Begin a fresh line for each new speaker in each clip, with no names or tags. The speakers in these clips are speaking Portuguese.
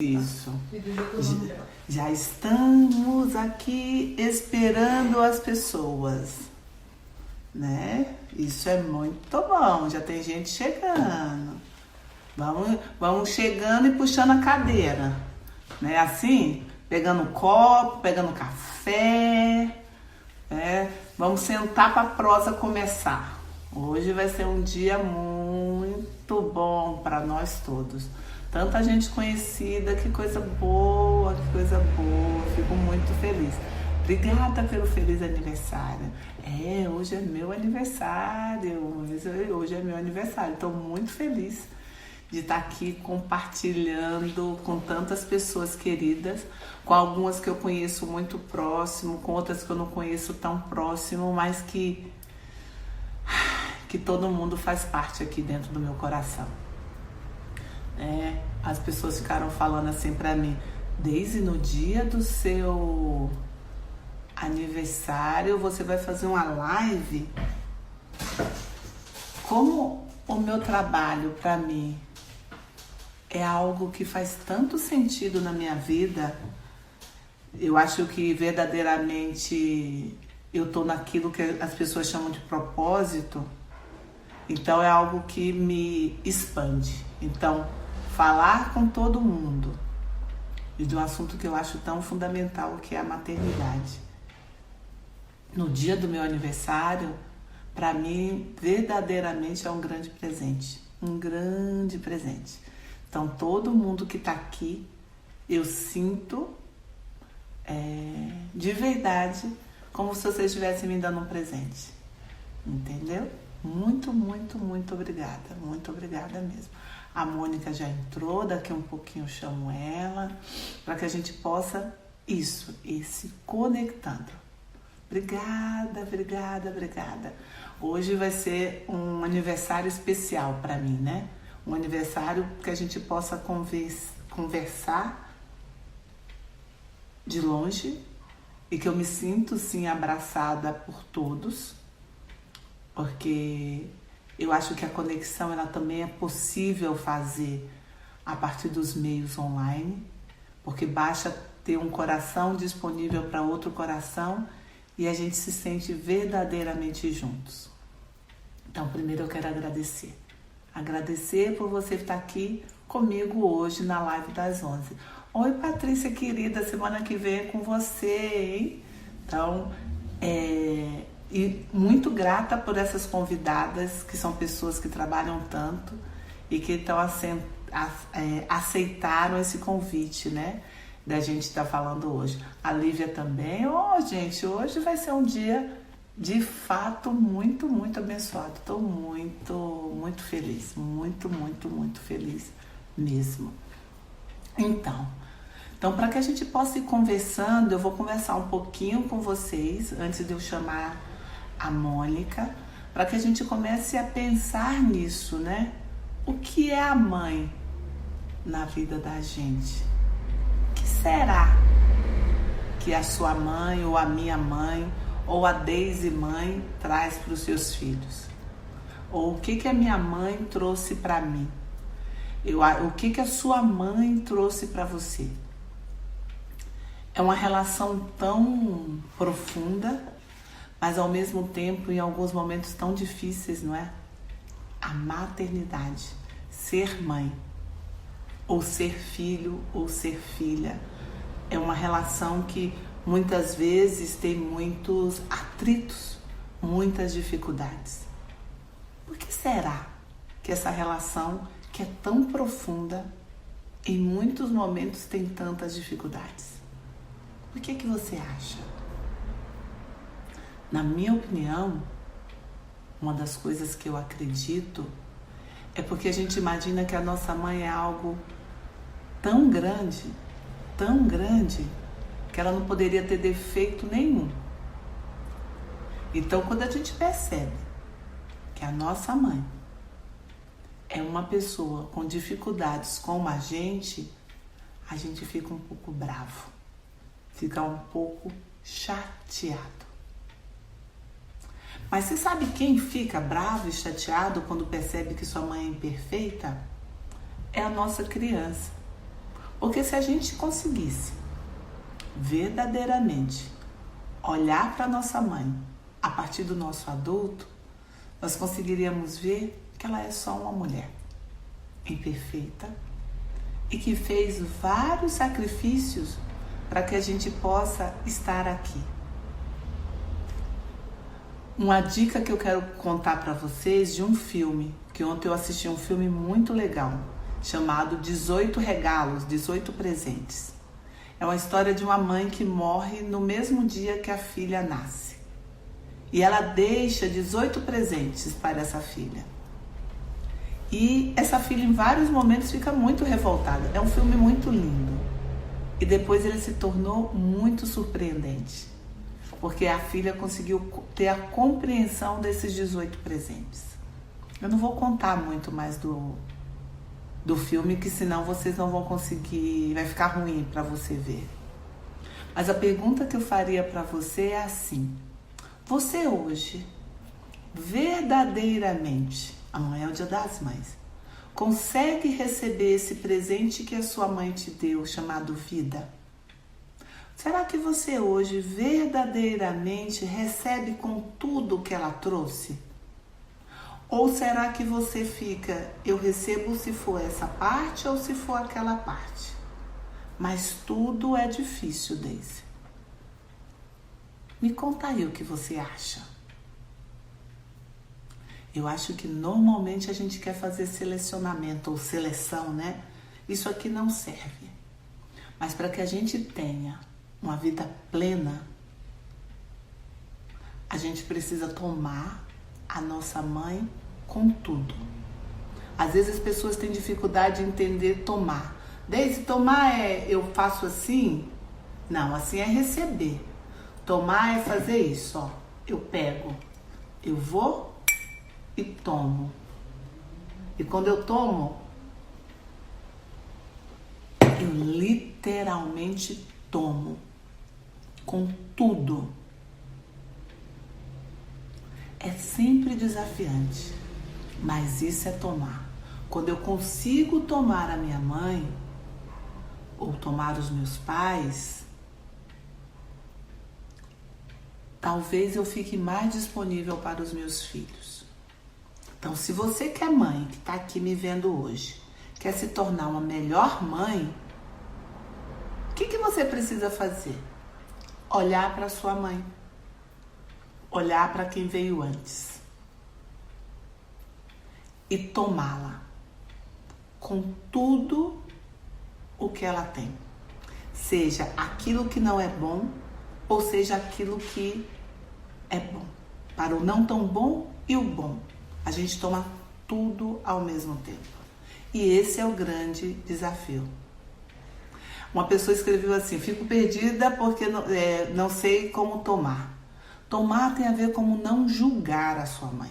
Isso. Já estamos aqui esperando as pessoas, né? Isso é muito bom. Já tem gente chegando. Vamos chegando e puxando a cadeira, né? Assim, pegando um copo, pegando café, né? Vamos sentar para a prosa começar. Hoje vai ser um dia muito bom para nós todos. Tanta gente conhecida, que coisa boa, que coisa boa. Fico muito feliz. Obrigada pelo feliz aniversário. Hoje é meu aniversário. Hoje é meu aniversário. Estou muito feliz de estar aqui compartilhando com tantas pessoas queridas, com algumas que eu conheço muito próximo, com outras que eu não conheço tão próximo, mas que todo mundo faz parte aqui dentro do meu coração. As pessoas ficaram falando assim pra mim: Deise, no dia do seu aniversário você vai fazer uma live? Como o meu trabalho pra mim é algo que faz tanto sentido na minha vida, eu acho que verdadeiramente eu tô naquilo que as pessoas chamam de propósito, então é algo que me expande. Então, falar com todo mundo e de um assunto que eu acho tão fundamental, que é a maternidade. No dia do meu aniversário, para mim, verdadeiramente é um grande presente. Um grande presente. Então, todo mundo que está aqui, eu sinto de verdade como se vocês estivessem me dando um presente. Entendeu? Muito, muito, muito obrigada. Muito obrigada mesmo. A Mônica já entrou, daqui um pouquinho eu chamo ela, para que a gente possa ir se conectando. Obrigada, obrigada, obrigada. Hoje vai ser um aniversário especial para mim, né? Um aniversário que a gente possa conversar de longe e que eu me sinto, sim, abraçada por todos, porque eu acho que a conexão ela também é possível fazer a partir dos meios online, porque basta ter um coração disponível para outro coração e a gente se sente verdadeiramente juntos. Então, primeiro eu quero agradecer. Agradecer por você estar aqui comigo hoje na live das 11. Oi, Patrícia querida, semana que vem é com você, hein? Então, e muito grata por essas convidadas, que são pessoas que trabalham tanto e que aceitaram esse convite, né? Da gente estar falando hoje. A Lívia também. Gente, hoje vai ser um dia de fato muito, muito abençoado. Estou muito, muito feliz. Muito, muito, muito feliz mesmo. Então, para que a gente possa ir conversando, eu vou conversar um pouquinho com vocês antes de eu chamar a Mônica, para que a gente comece a pensar nisso, né? O que é a mãe na vida da gente? O que será que a sua mãe, ou a minha mãe, ou a Deise mãe traz para os seus filhos? Ou o que a minha mãe trouxe para mim? O que a sua mãe trouxe para você? É uma relação tão profunda, mas ao mesmo tempo, em alguns momentos tão difíceis, não é? A maternidade, ser mãe, ou ser filho, ou ser filha, é uma relação que muitas vezes tem muitos atritos, muitas dificuldades. Por que será que essa relação, que é tão profunda, em muitos momentos tem tantas dificuldades? O que você acha? Na minha opinião, uma das coisas que eu acredito é porque a gente imagina que a nossa mãe é algo tão grande, que ela não poderia ter defeito nenhum. Então, quando a gente percebe que a nossa mãe é uma pessoa com dificuldades como a gente fica um pouco bravo, fica um pouco chateado. Mas você sabe quem fica bravo e chateado quando percebe que sua mãe é imperfeita? É a nossa criança. Porque se a gente conseguisse verdadeiramente olhar para nossa mãe a partir do nosso adulto, nós conseguiríamos ver que ela é só uma mulher imperfeita e que fez vários sacrifícios para que a gente possa estar aqui. Uma dica que eu quero contar para vocês de um filme, que ontem eu assisti um filme muito legal, chamado 18 Regalos, 18 Presentes. É uma história de uma mãe que morre no mesmo dia que a filha nasce. E ela deixa 18 presentes para essa filha. E essa filha em vários momentos fica muito revoltada. É um filme muito lindo. E depois ele se tornou muito surpreendente. Porque a filha conseguiu ter a compreensão desses 18 presentes. Eu não vou contar muito mais do filme, que senão vocês não vão conseguir, vai ficar ruim para você ver. Mas a pergunta que eu faria para você é assim: você hoje, verdadeiramente, amanhã é o Dia das Mães, consegue receber esse presente que a sua mãe te deu, chamado vida? Será que você hoje verdadeiramente recebe com tudo que ela trouxe? Ou será que você fica, eu recebo se for essa parte ou se for aquela parte? Mas tudo é difícil, Daisy. Me conta aí o que você acha. Eu acho que normalmente a gente quer fazer selecionamento ou seleção, né? Isso aqui não serve. Mas para que a gente tenha uma vida plena, a gente precisa tomar a nossa mãe com tudo. Às vezes as pessoas têm dificuldade de entender tomar. Desde tomar é eu faço assim? Não, assim é receber. Tomar é fazer isso, ó. Eu pego, eu vou e tomo. E quando eu tomo, eu literalmente tomo. Com tudo. É sempre desafiante, mas isso é tomar. Quando eu consigo tomar a minha mãe, ou tomar os meus pais, talvez eu fique mais disponível para os meus filhos. Então, se você que é mãe, que está aqui me vendo hoje, quer se tornar uma melhor mãe, o que você precisa fazer? Olhar para sua mãe. Olhar para quem veio antes. E tomá-la com tudo o que ela tem. Seja aquilo que não é bom, ou seja aquilo que é bom. Para o não tão bom e o bom. A gente toma tudo ao mesmo tempo. E esse é o grande desafio. Uma pessoa escreveu assim: fico perdida porque não sei como tomar. Tomar tem a ver com não julgar a sua mãe.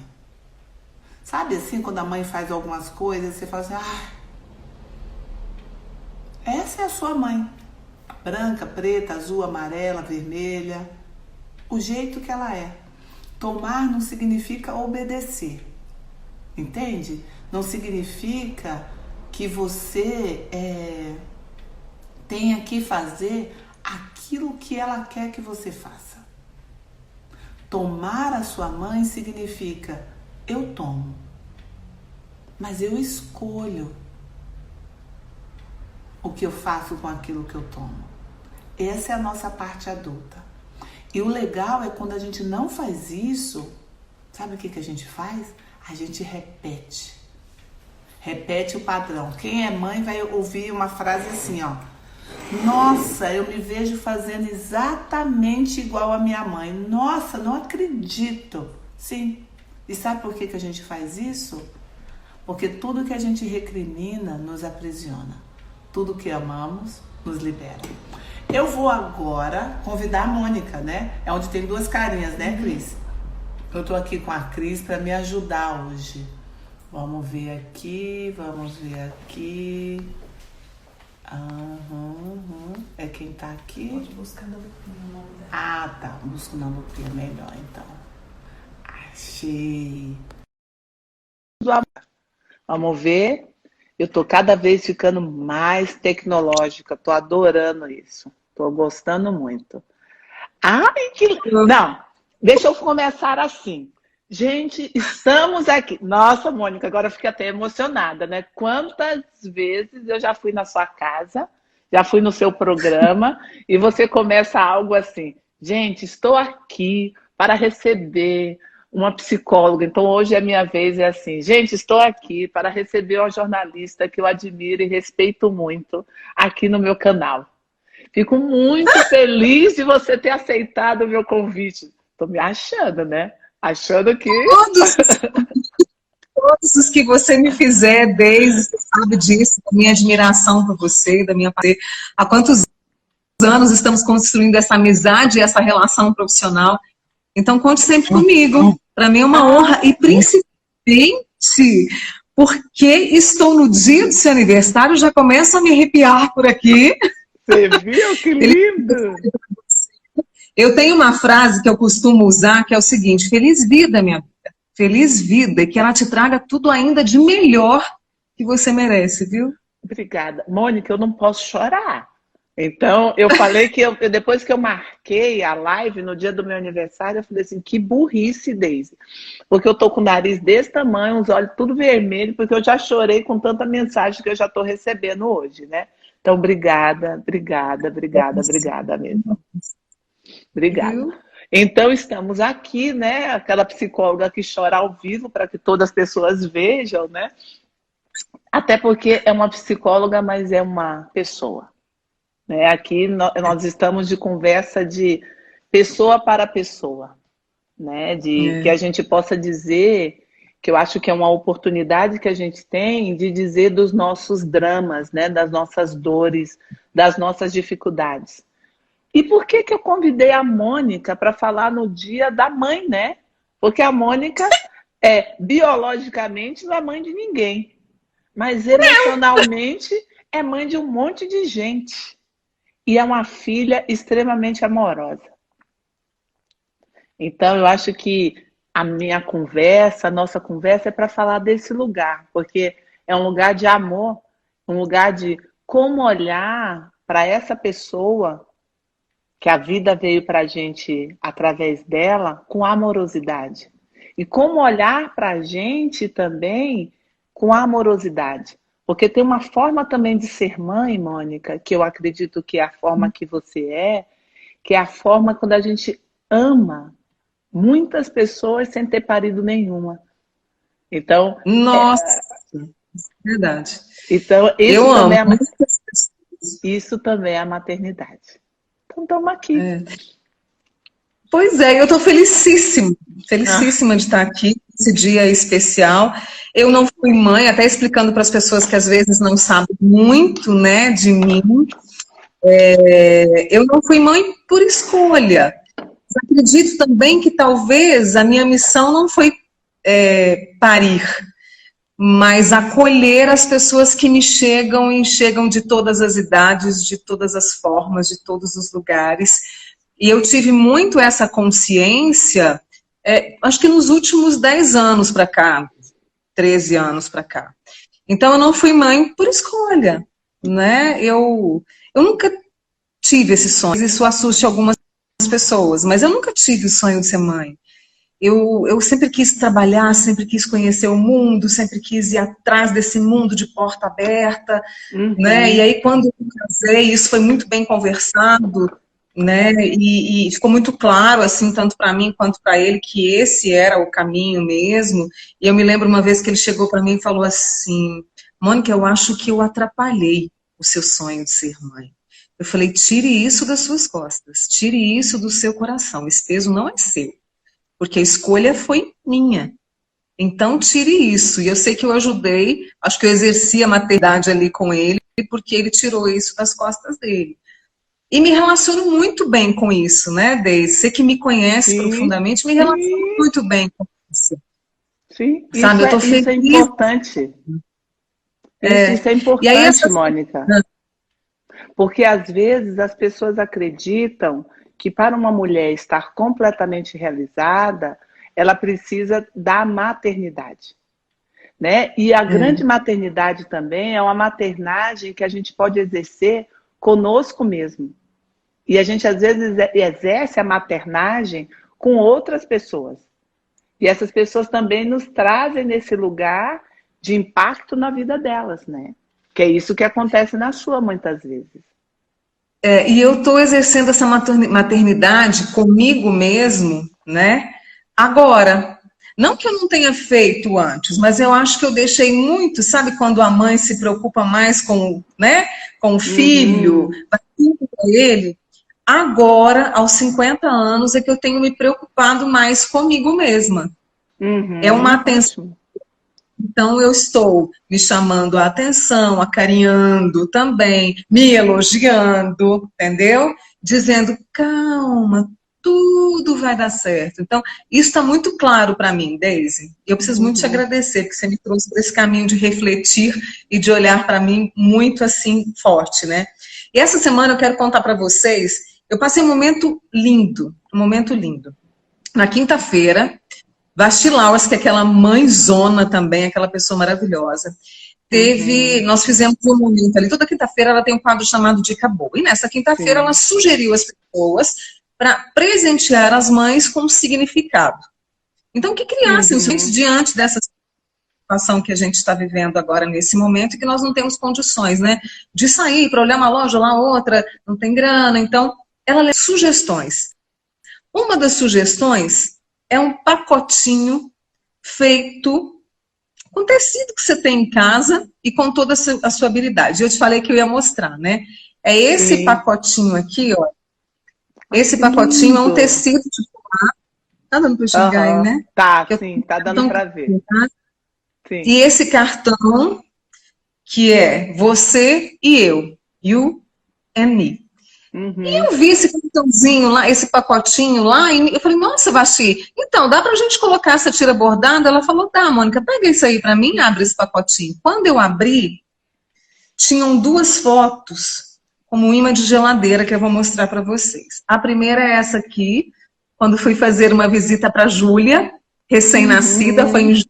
Sabe assim, quando a mãe faz algumas coisas, você fala assim: essa é a sua mãe. Branca, preta, azul, amarela, vermelha. O jeito que ela é. Tomar não significa obedecer. Entende? Não significa que você tenha que fazer aquilo que ela quer que você faça. Tomar a sua mãe significa: eu tomo, mas eu escolho o que eu faço com aquilo que eu tomo. Essa é a nossa parte adulta. E o legal é quando a gente não faz isso, sabe o que a gente faz? A gente repete. Repete o padrão. Quem é mãe vai ouvir uma frase assim, ó: nossa, eu me vejo fazendo exatamente igual a minha mãe. Nossa, não acredito. Sim. E sabe por que a gente faz isso? Porque tudo que a gente recrimina nos aprisiona. Tudo que amamos nos libera. Eu vou agora convidar a Mônica, né? É onde tem duas carinhas, né, Cris? Eu tô aqui com a Cris para me ajudar hoje. Vamos ver aqui, É quem tá aqui?
Pode buscar na lupinha.
Tá. Busco na lupinha melhor, então. Achei. Vamos ver. Eu tô cada vez ficando mais tecnológica, tô adorando isso. Tô gostando muito. Ai, que... Não, deixa eu começar assim. Gente, estamos aqui. Nossa, Mônica, agora eu fiquei até emocionada, né? Quantas vezes eu já fui na sua casa, já fui no seu programa, e você começa algo assim. Gente, estou aqui para receber uma psicóloga. Então, hoje é a minha vez, é assim. Gente, estou aqui para receber uma jornalista que eu admiro e respeito muito aqui no meu canal. Fico muito feliz de você ter aceitado o meu convite. Estou me achando, né? Achando que.
Todos, todos os que você me fizer, desde, você sabe disso, da minha admiração por você, da minha parceria. Há quantos anos estamos construindo essa amizade, essa relação profissional? Então, conte sempre comigo. Para mim é uma honra, e principalmente porque estou no dia do seu aniversário, já começo a me arrepiar por aqui.
Você viu que lindo?
Eu tenho uma frase que eu costumo usar, que é o seguinte: feliz vida, minha vida. Feliz vida, e que ela te traga tudo ainda de melhor que você merece, viu?
Obrigada. Mônica, eu não posso chorar. Então, eu falei que depois que eu marquei a live no dia do meu aniversário, eu falei assim, que burrice, Deise. Porque eu tô com o nariz desse tamanho, os olhos tudo vermelho, porque eu já chorei com tanta mensagem que eu já tô recebendo hoje, né? Então, obrigada, obrigada, obrigada, obrigada mesmo. Obrigada.
Viu?
Então, estamos aqui, né? Aquela psicóloga que chora ao vivo para que todas as pessoas vejam, né? Até porque é uma psicóloga, mas é uma pessoa. Né? Aqui nós estamos de conversa de pessoa para pessoa, né? De que a gente possa dizer, que eu acho que é uma oportunidade que a gente tem de dizer dos nossos dramas, né? Das nossas dores, das nossas dificuldades. E por que que eu convidei a Mônica para falar no dia da mãe, né? Porque a Mônica biologicamente não é mãe de ninguém, mas emocionalmente é mãe de um monte de gente. E é uma filha extremamente amorosa. Então, eu acho que a minha conversa, a nossa conversa é para falar desse lugar, porque é um lugar de amor, um lugar de como olhar para essa pessoa que a vida veio para a gente através dela com amorosidade. E como olhar para a gente também com amorosidade. Porque tem uma forma também de ser mãe, Mônica, que eu acredito que é a forma que você que é a forma quando a gente ama muitas pessoas sem ter parido nenhuma. Então,
Nossa, verdade.
então
Eu amo.
Isso também é a maternidade. Então, estamos aqui.
Pois é, eu estou felicíssima de estar aqui nesse dia especial. Eu não fui mãe, até explicando para as pessoas que às vezes não sabem muito, né, de mim. Eu não fui mãe por escolha. Mas acredito também que talvez a minha missão não foi parir, mas acolher as pessoas que me chegam e chegam de todas as idades, de todas as formas, de todos os lugares. E eu tive muito essa consciência, acho que nos últimos 10 anos para cá, 13 anos para cá. Então, eu não fui mãe por escolha, né? Eu nunca tive esse sonho. Isso assusta algumas pessoas, mas eu nunca tive o sonho de ser mãe. Eu sempre quis trabalhar, sempre quis conhecer o mundo, sempre quis ir atrás desse mundo de porta aberta, né? E aí, quando eu casei, isso foi muito bem conversado, né? E ficou muito claro, assim, tanto para mim quanto para ele, que esse era o caminho mesmo. E eu me lembro uma vez que ele chegou para mim e falou assim: Mônica, eu acho que eu atrapalhei o seu sonho de ser mãe. Eu falei: tire isso das suas costas, tire isso do seu coração, esse peso não é seu, porque a escolha foi minha. Então, tire isso. E eu sei que eu ajudei, acho que eu exerci a maternidade ali com ele, porque ele tirou isso das costas dele. E me relaciono muito bem com isso, né, Deise? Você que me conhece profundamente, me relaciono muito bem com isso.
Sim,
sabe? Eu tô feliz.
Isso é importante. Isso é importante, e aí, Mônica. Porque às vezes as pessoas acreditam que para uma mulher estar completamente realizada, ela precisa da maternidade. né? E a grande maternidade também é uma maternagem que a gente pode exercer conosco mesmo. E a gente, às vezes, exerce a maternagem com outras pessoas. E essas pessoas também nos trazem nesse lugar de impacto na vida delas, né? Que é isso que acontece na sua, muitas vezes.
E eu estou exercendo essa maternidade comigo mesmo, né? Agora, não que eu não tenha feito antes, mas eu acho que eu deixei muito, sabe, quando a mãe se preocupa mais com, né, com o filho, vai tudo para ele. Agora, aos 50 anos, é que eu tenho me preocupado mais comigo mesma. É uma atenção. Então, eu estou me chamando a atenção, acarinhando também, me elogiando, entendeu? Dizendo, calma, tudo vai dar certo. Então, isso está muito claro para mim, Deise. Eu preciso muito te agradecer, porque você me trouxe para esse caminho de refletir e de olhar para mim muito assim, forte, né? E essa semana eu quero contar para vocês, eu passei um momento lindo, um momento lindo. Na quinta-feira, Vasti Lauers, que é aquela mãezona também, aquela pessoa maravilhosa, nós fizemos um momento ali, toda quinta-feira ela tem um quadro chamado Dica Boa, e nessa quinta-feira ela sugeriu às pessoas para presentear as mães com um significado. Então, que criassem os filhos diante dessa situação que a gente está vivendo agora nesse momento, e que nós não temos condições, né, de sair para olhar uma loja, lá outra, não tem grana, então ela lê sugestões. Uma das sugestões é um pacotinho feito com tecido que você tem em casa e com toda a sua habilidade. Eu te falei que eu ia mostrar, né? É esse pacotinho aqui, ó. Esse pacotinho é um tecido de formato. Tá dando para enxergar aí, né?
Tá, sim, tá dando para ver.
Sim. E esse cartão, que é você e eu. You and me. E eu vi esse cartãozinho lá, esse pacotinho lá, e eu falei, nossa, Vasti, então, dá pra gente colocar essa tira bordada? Ela falou, tá, Mônica, pega isso aí pra mim, abre esse pacotinho. Quando eu abri, tinham 2 fotos, como um imã de geladeira, que eu vou mostrar pra vocês. A primeira é essa aqui, quando fui fazer uma visita pra Júlia, recém-nascida, foi em julho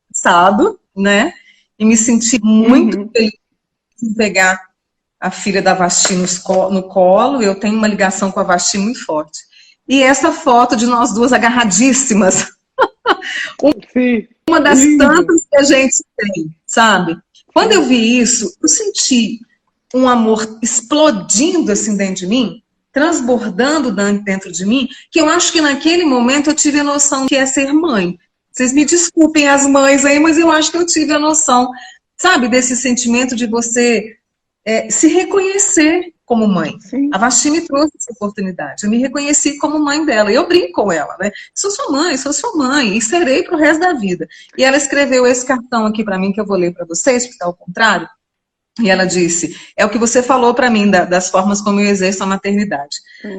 passado, né? E me senti muito feliz em pegar a filha da Vasti no colo, eu tenho uma ligação com a Vasti muito forte. E essa foto de nós duas agarradíssimas, uma das tantas que a gente tem, sabe? Quando eu vi isso, eu senti um amor explodindo assim dentro de mim, transbordando dentro de mim, que eu acho que naquele momento eu tive a noção que é ser mãe. Vocês me desculpem as mães aí, mas eu acho que eu tive a noção, sabe, desse sentimento de você se reconhecer como mãe. Sim. A Vasti me trouxe essa oportunidade. Eu me reconheci como mãe dela. E eu brinco com ela, né? Sou sua mãe, e serei pro resto da vida. E ela escreveu esse cartão aqui para mim, que eu vou ler para vocês, porque está ao contrário. E ela disse, é o que você falou para mim, das formas como eu exerço a maternidade.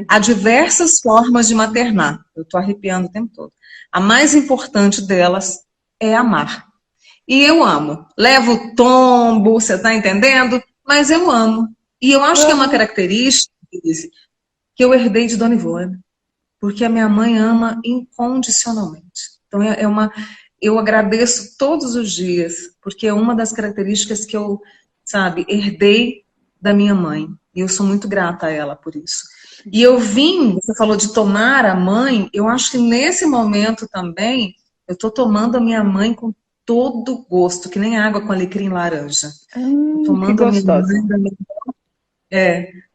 Há diversas formas de maternar. Eu estou arrepiando o tempo todo. A mais importante delas é amar. E eu amo. Levo tombo, você está entendendo? Mas eu amo. E eu acho que é uma característica que eu herdei de Dona Ivone. Porque a minha mãe ama incondicionalmente. Então eu agradeço todos os dias, porque é uma das características que eu, sabe, herdei da minha mãe. E eu sou muito grata a ela por isso. E eu você falou de tomar a mãe, eu acho que nesse momento também, eu estou tomando a minha mãe com todo gosto, que nem água com alecrim laranja. Tomando a minha mãe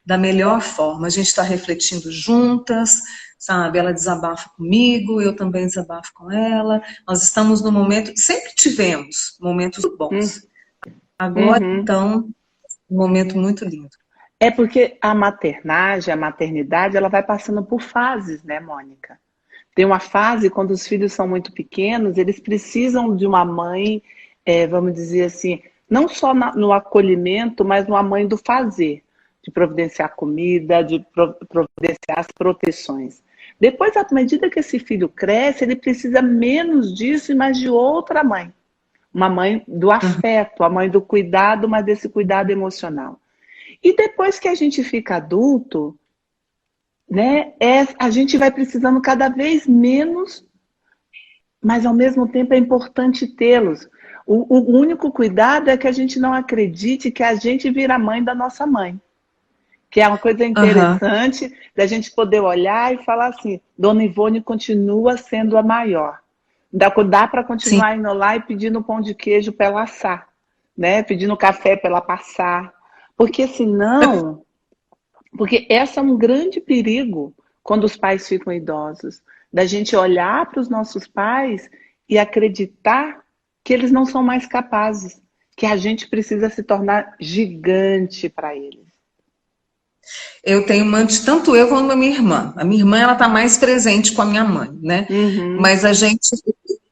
da melhor forma. A gente está refletindo juntas, sabe? Ela desabafa comigo, eu também desabafo com ela. Nós estamos no momento, sempre tivemos momentos bons. Agora, então, um momento muito lindo.
É porque a maternidade, ela vai passando por fases, né, Mônica? Tem uma fase, quando os filhos são muito pequenos, eles precisam de uma mãe, vamos dizer assim, não só no acolhimento, mas uma mãe do fazer, de providenciar comida, de providenciar as proteções. Depois, à medida que esse filho cresce, ele precisa menos disso e mais de outra mãe. Uma mãe do afeto, a mãe do cuidado, mas desse cuidado emocional. E depois que a gente fica adulto, né, a gente vai precisando cada vez menos, mas ao mesmo tempo é importante tê-los. O único cuidado é que a gente não acredite que a gente vira mãe da nossa mãe. Que é uma coisa
Aham.
interessante da gente poder olhar e falar assim, Dona Ivone continua sendo a maior. Dá para
Sim.
continuar indo lá e pedindo pão de queijo para ela assar, né? Pedindo café para ela passar. Porque senão, porque esse é um grande perigo quando os pais ficam idosos, da gente olhar para os nossos pais e acreditar que eles não são mais capazes, que a gente precisa se tornar gigante para eles.
Eu tenho tanto eu quanto a minha irmã. A minha irmã, ela está mais presente com a minha mãe, né?
Uhum.
Mas a gente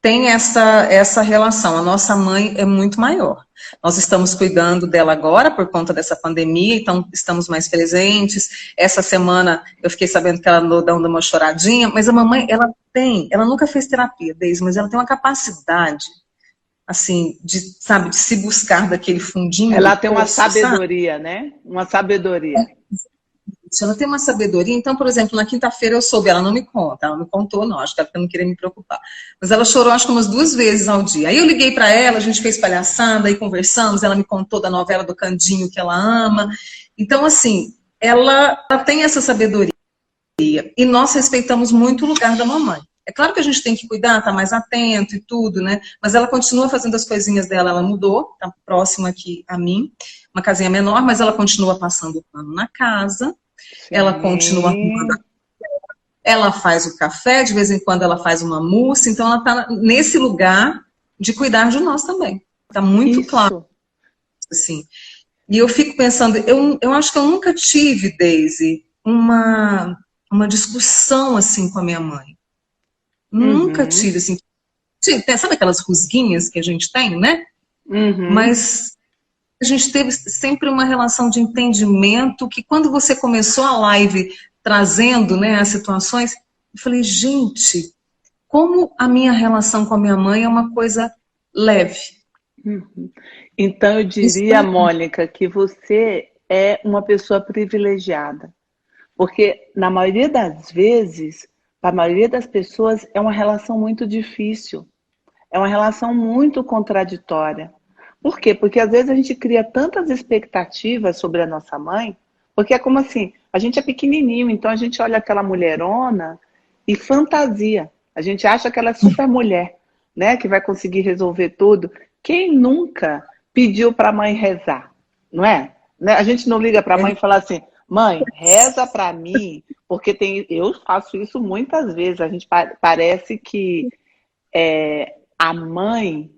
tem essa relação. A nossa mãe é muito maior. Nós estamos cuidando dela agora por conta dessa pandemia, então estamos mais presentes. Essa semana eu fiquei sabendo que ela andou dando uma choradinha, mas a mamãe, ela nunca fez terapia, Deise, mas ela tem uma capacidade, assim, sabe, de se buscar daquele fundinho do
Ela tem uma
poço, sabe?
sabedoria, né? Uma sabedoria.
Ela tem uma sabedoria. Então, por exemplo, na quinta-feira eu soube, ela não me conta, ela não me contou, não, acho que ela não queria me preocupar. Mas ela chorou, acho que umas 2 vezes ao dia. Aí eu liguei para ela, a gente fez palhaçada, aí conversamos, ela me contou da novela do Candinho que ela ama. Então, assim, ela tem essa sabedoria. E nós respeitamos muito o lugar da mamãe. É claro que a gente tem que cuidar, estar mais atento e tudo, né? Mas ela continua fazendo as coisinhas dela, ela mudou, está próxima aqui a mim, uma casinha menor, mas ela continua passando o pano na casa, ela continua arrumando,
Sim,
ela faz o café, de vez em quando ela faz uma mousse, então ela está nesse lugar de cuidar de nós também. Está muito claro,
isso.
assim. E eu fico pensando, eu acho que eu nunca tive, Daisy, uma discussão assim com a minha mãe. Nunca
Uhum,
tive, assim. Sabe aquelas rusguinhas que a gente tem, né?
uhum.
Mas a gente teve sempre uma relação de entendimento que quando você começou a live trazendo, né, as situações, eu falei, gente, como a minha relação com a minha mãe é uma coisa leve.
Uhum. Então, eu
Isso
diria, Mônica, que você é uma pessoa privilegiada. Porque, na maioria das vezes, para a maioria das pessoas, é uma relação muito difícil. É uma relação muito contraditória. Por quê? Porque às vezes a gente cria tantas expectativas sobre a nossa mãe, porque é como assim, a gente é pequenininho, então a gente olha aquela mulherona e fantasia. A gente acha que ela é super mulher, né? Que vai conseguir resolver tudo. Quem nunca pediu para a mãe rezar, não é? Né? A gente não liga para a
é
mãe e fala assim, mãe, reza para mim, porque eu faço isso muitas vezes. A gente parece que a mãe,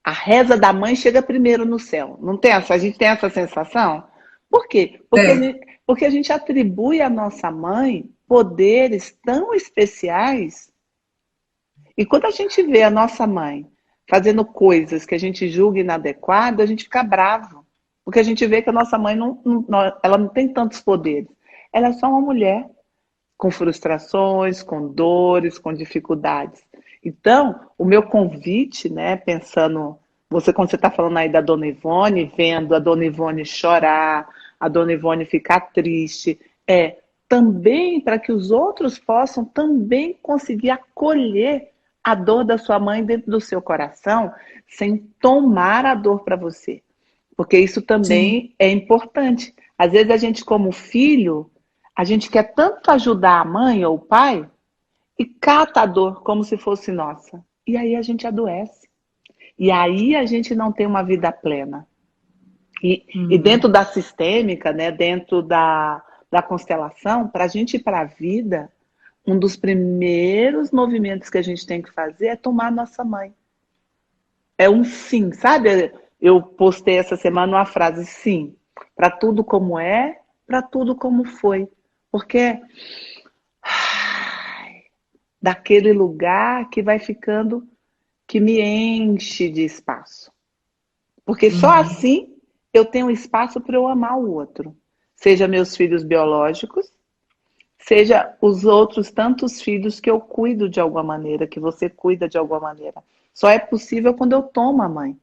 a reza da mãe chega primeiro no céu. Não tem essa, a gente tem essa sensação? Por quê?
é,
Porque a gente atribui à nossa mãe poderes tão especiais. E quando a gente vê a nossa mãe fazendo coisas que a gente julga inadequado, a gente fica bravo. Porque a gente vê que a nossa mãe ela não tem tantos poderes. Ela é só uma mulher com frustrações, com dores, com dificuldades. Então, o meu convite, né, pensando, quando você está falando aí da Dona Ivone, vendo a Dona Ivone chorar, a Dona Ivone ficar triste, é também para que os outros possam também conseguir acolher a dor da sua mãe dentro do seu coração, sem tomar a dor para você. Porque isso
sim,
também é importante. Às vezes a gente, como filho, a gente quer tanto ajudar a mãe ou o pai e cata a dor como se fosse nossa. E aí a gente adoece. E aí a gente não tem uma vida plena. E dentro
uhum,
da sistêmica, né, dentro da constelação, para a gente ir para a vida, um dos primeiros movimentos que a gente tem que fazer é tomar nossa mãe. É um sim, sabe? Eu postei essa semana uma frase, sim, para tudo como é, para tudo como foi. Porque daquele lugar que vai ficando, que me enche de espaço. Porque só
uhum,
assim eu tenho espaço para eu amar o outro. Seja meus filhos biológicos, seja os outros tantos filhos que eu cuido de alguma maneira, que você cuida de alguma maneira. Só é possível quando eu tomo a mãe.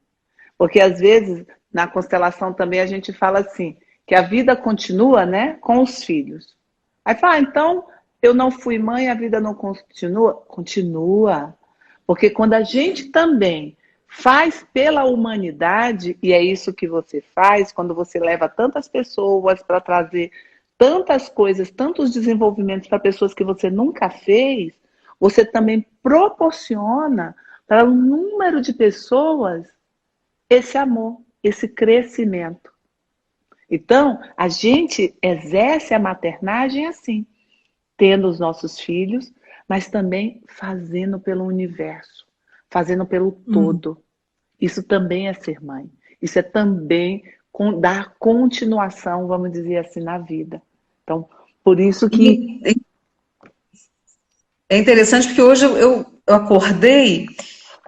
Porque às vezes na constelação também a gente fala assim, que a vida continua, né, com os filhos. Aí fala, então eu não fui mãe, a vida não continua? Continua. Porque quando a gente também faz pela humanidade, e é isso que você faz quando você leva tantas pessoas para trazer tantas coisas, tantos desenvolvimentos para pessoas que você nunca fez, você também proporciona para um número de pessoas esse amor, esse crescimento. Então, a gente exerce a maternagem assim, tendo os nossos filhos, mas também fazendo pelo universo, fazendo pelo todo. Isso também é ser mãe. Isso é também dar continuação, vamos dizer assim, na vida. Então, por isso que...
É interessante porque hoje eu acordei,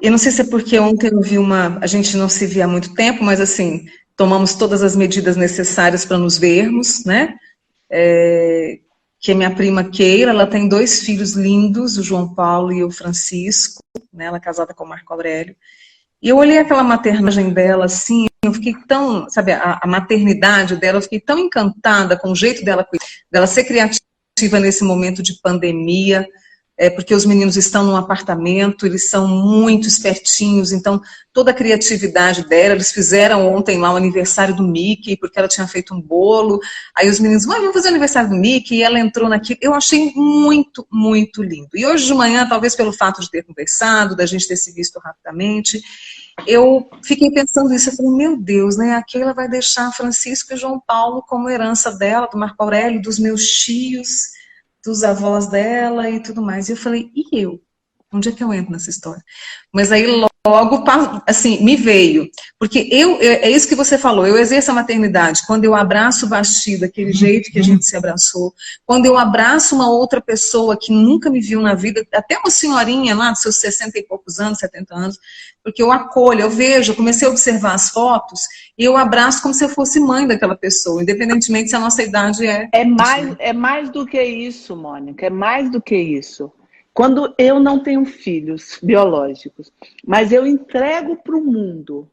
e não sei se é porque ontem eu vi a gente não se via há muito tempo, mas assim, tomamos todas as medidas necessárias para nos vermos, né? Que é minha prima Keila, ela tem 2 filhos lindos, o João Paulo e o Francisco, né? Ela é casada com o Marco Aurélio. E eu olhei aquela maternagem dela, assim, eu fiquei tão, sabe, a maternidade dela, eu fiquei tão encantada com o jeito dela ser criativa nesse momento de pandemia, porque os meninos estão num apartamento, eles são muito espertinhos, então toda a criatividade dela, eles fizeram ontem lá o aniversário do Mickey, porque ela tinha feito um bolo, aí os meninos, vamos fazer o aniversário do Mickey, e ela entrou naquilo, eu achei muito, muito lindo. E hoje de manhã, talvez pelo fato de ter conversado, da gente ter se visto rapidamente, eu fiquei pensando isso, eu falei, meu Deus, né, a Keila vai deixar Francisco e João Paulo como herança dela, do Marco Aurélio, dos meus tios, dos avós dela e tudo mais. E eu falei, e eu? Onde é que eu entro nessa história? Mas aí logo, assim, me veio. Porque é isso que você falou, eu exerço a maternidade quando eu abraço o Basti daquele jeito que a gente se abraçou, quando eu abraço uma outra pessoa que nunca me viu na vida, até uma senhorinha lá dos seus 60 e poucos anos, 70 anos, porque eu acolho, eu vejo, eu comecei a observar as fotos e eu abraço como se eu fosse mãe daquela pessoa, independentemente se a nossa idade é...
É mais do que isso, Mônica, é mais do que isso. Quando eu não tenho filhos biológicos, mas eu entrego para o mundo,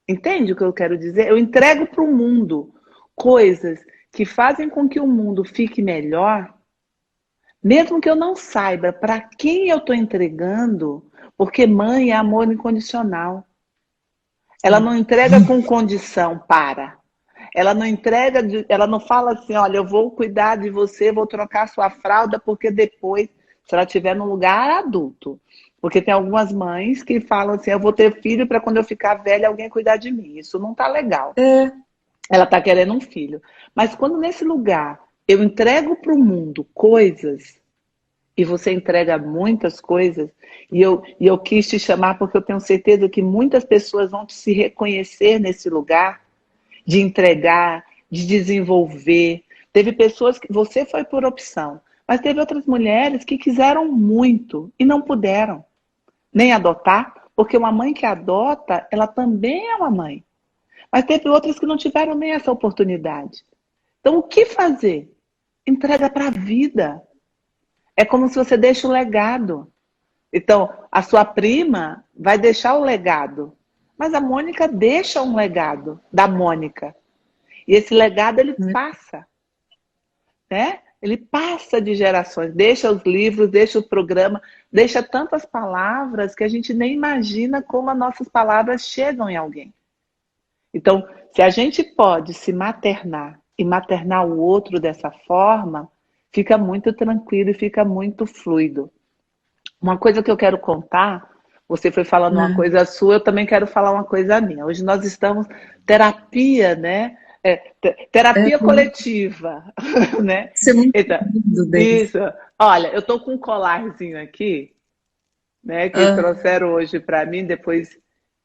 entende o que eu quero dizer? Eu entrego para o mundo coisas que fazem com que o mundo fique melhor, mesmo que eu não saiba para quem eu estou entregando, porque mãe é amor incondicional. Ela não entrega com condição para. Ela não entrega, ela não fala assim, olha, eu vou cuidar de você, vou trocar sua fralda, porque depois, se ela estiver num lugar adulto. Porque tem algumas mães que falam assim, eu vou ter filho para quando eu ficar velha alguém cuidar de mim. Isso não tá legal. Ela tá querendo um filho. Mas quando nesse lugar eu entrego para o mundo coisas, e você entrega muitas coisas, e eu quis te chamar porque eu tenho certeza que muitas pessoas vão se reconhecer nesse lugar, de entregar, de desenvolver. Teve pessoas que você foi por opção, mas teve outras mulheres que quiseram muito e não puderam nem adotar, porque uma mãe que adota, ela também é uma mãe. Mas teve outras que não tiveram nem essa oportunidade. Então, o que fazer? Entrega para a vida. É como se você deixa o legado. Então, a sua prima vai deixar o legado. Mas a Mônica deixa um legado da Mônica. E esse legado, ele passa. Né? Ele passa de gerações. Deixa os livros, deixa o programa, deixa tantas palavras que a gente nem imagina como as nossas palavras chegam em alguém. Então, se a gente pode se maternar e maternar o outro dessa forma, fica muito tranquilo e fica muito fluido. Uma coisa que eu quero contar, você foi falando uma coisa sua, eu também quero falar uma coisa minha. Hoje nós estamos terapia, né? Terapia coletiva, né?
Isso é muito
então,
lindo,
isso. Olha, eu tô com um colarzinho aqui, né? Que trouxeram hoje para mim, depois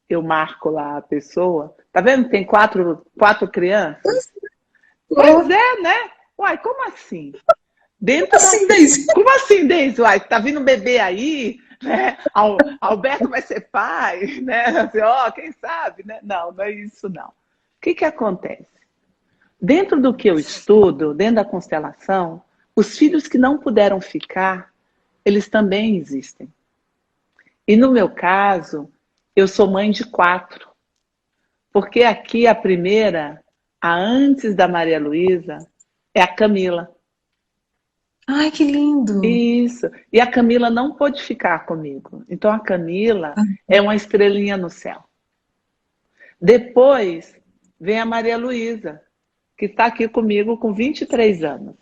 eu marco lá a pessoa. Tá vendo? Tem quatro crianças. Pois é, né? Uai, como assim? Dentro
assim, Deise?
Como assim, Deise? Uai, tá vindo um bebê aí, né? Alberto vai ser pai, né? Assim, quem sabe, né? Não, não é isso, não. O que acontece? Dentro do que eu estudo, dentro da constelação, os filhos que não puderam ficar, eles também existem. E no meu caso, eu sou mãe de 4. Porque aqui a primeira, a antes da Maria Luísa, é a Camila.
Ai, que lindo.
Isso. E a Camila não pôde ficar comigo. Então a Camila é uma estrelinha no céu. Depois vem a Maria Luísa, que está aqui comigo com 23 anos.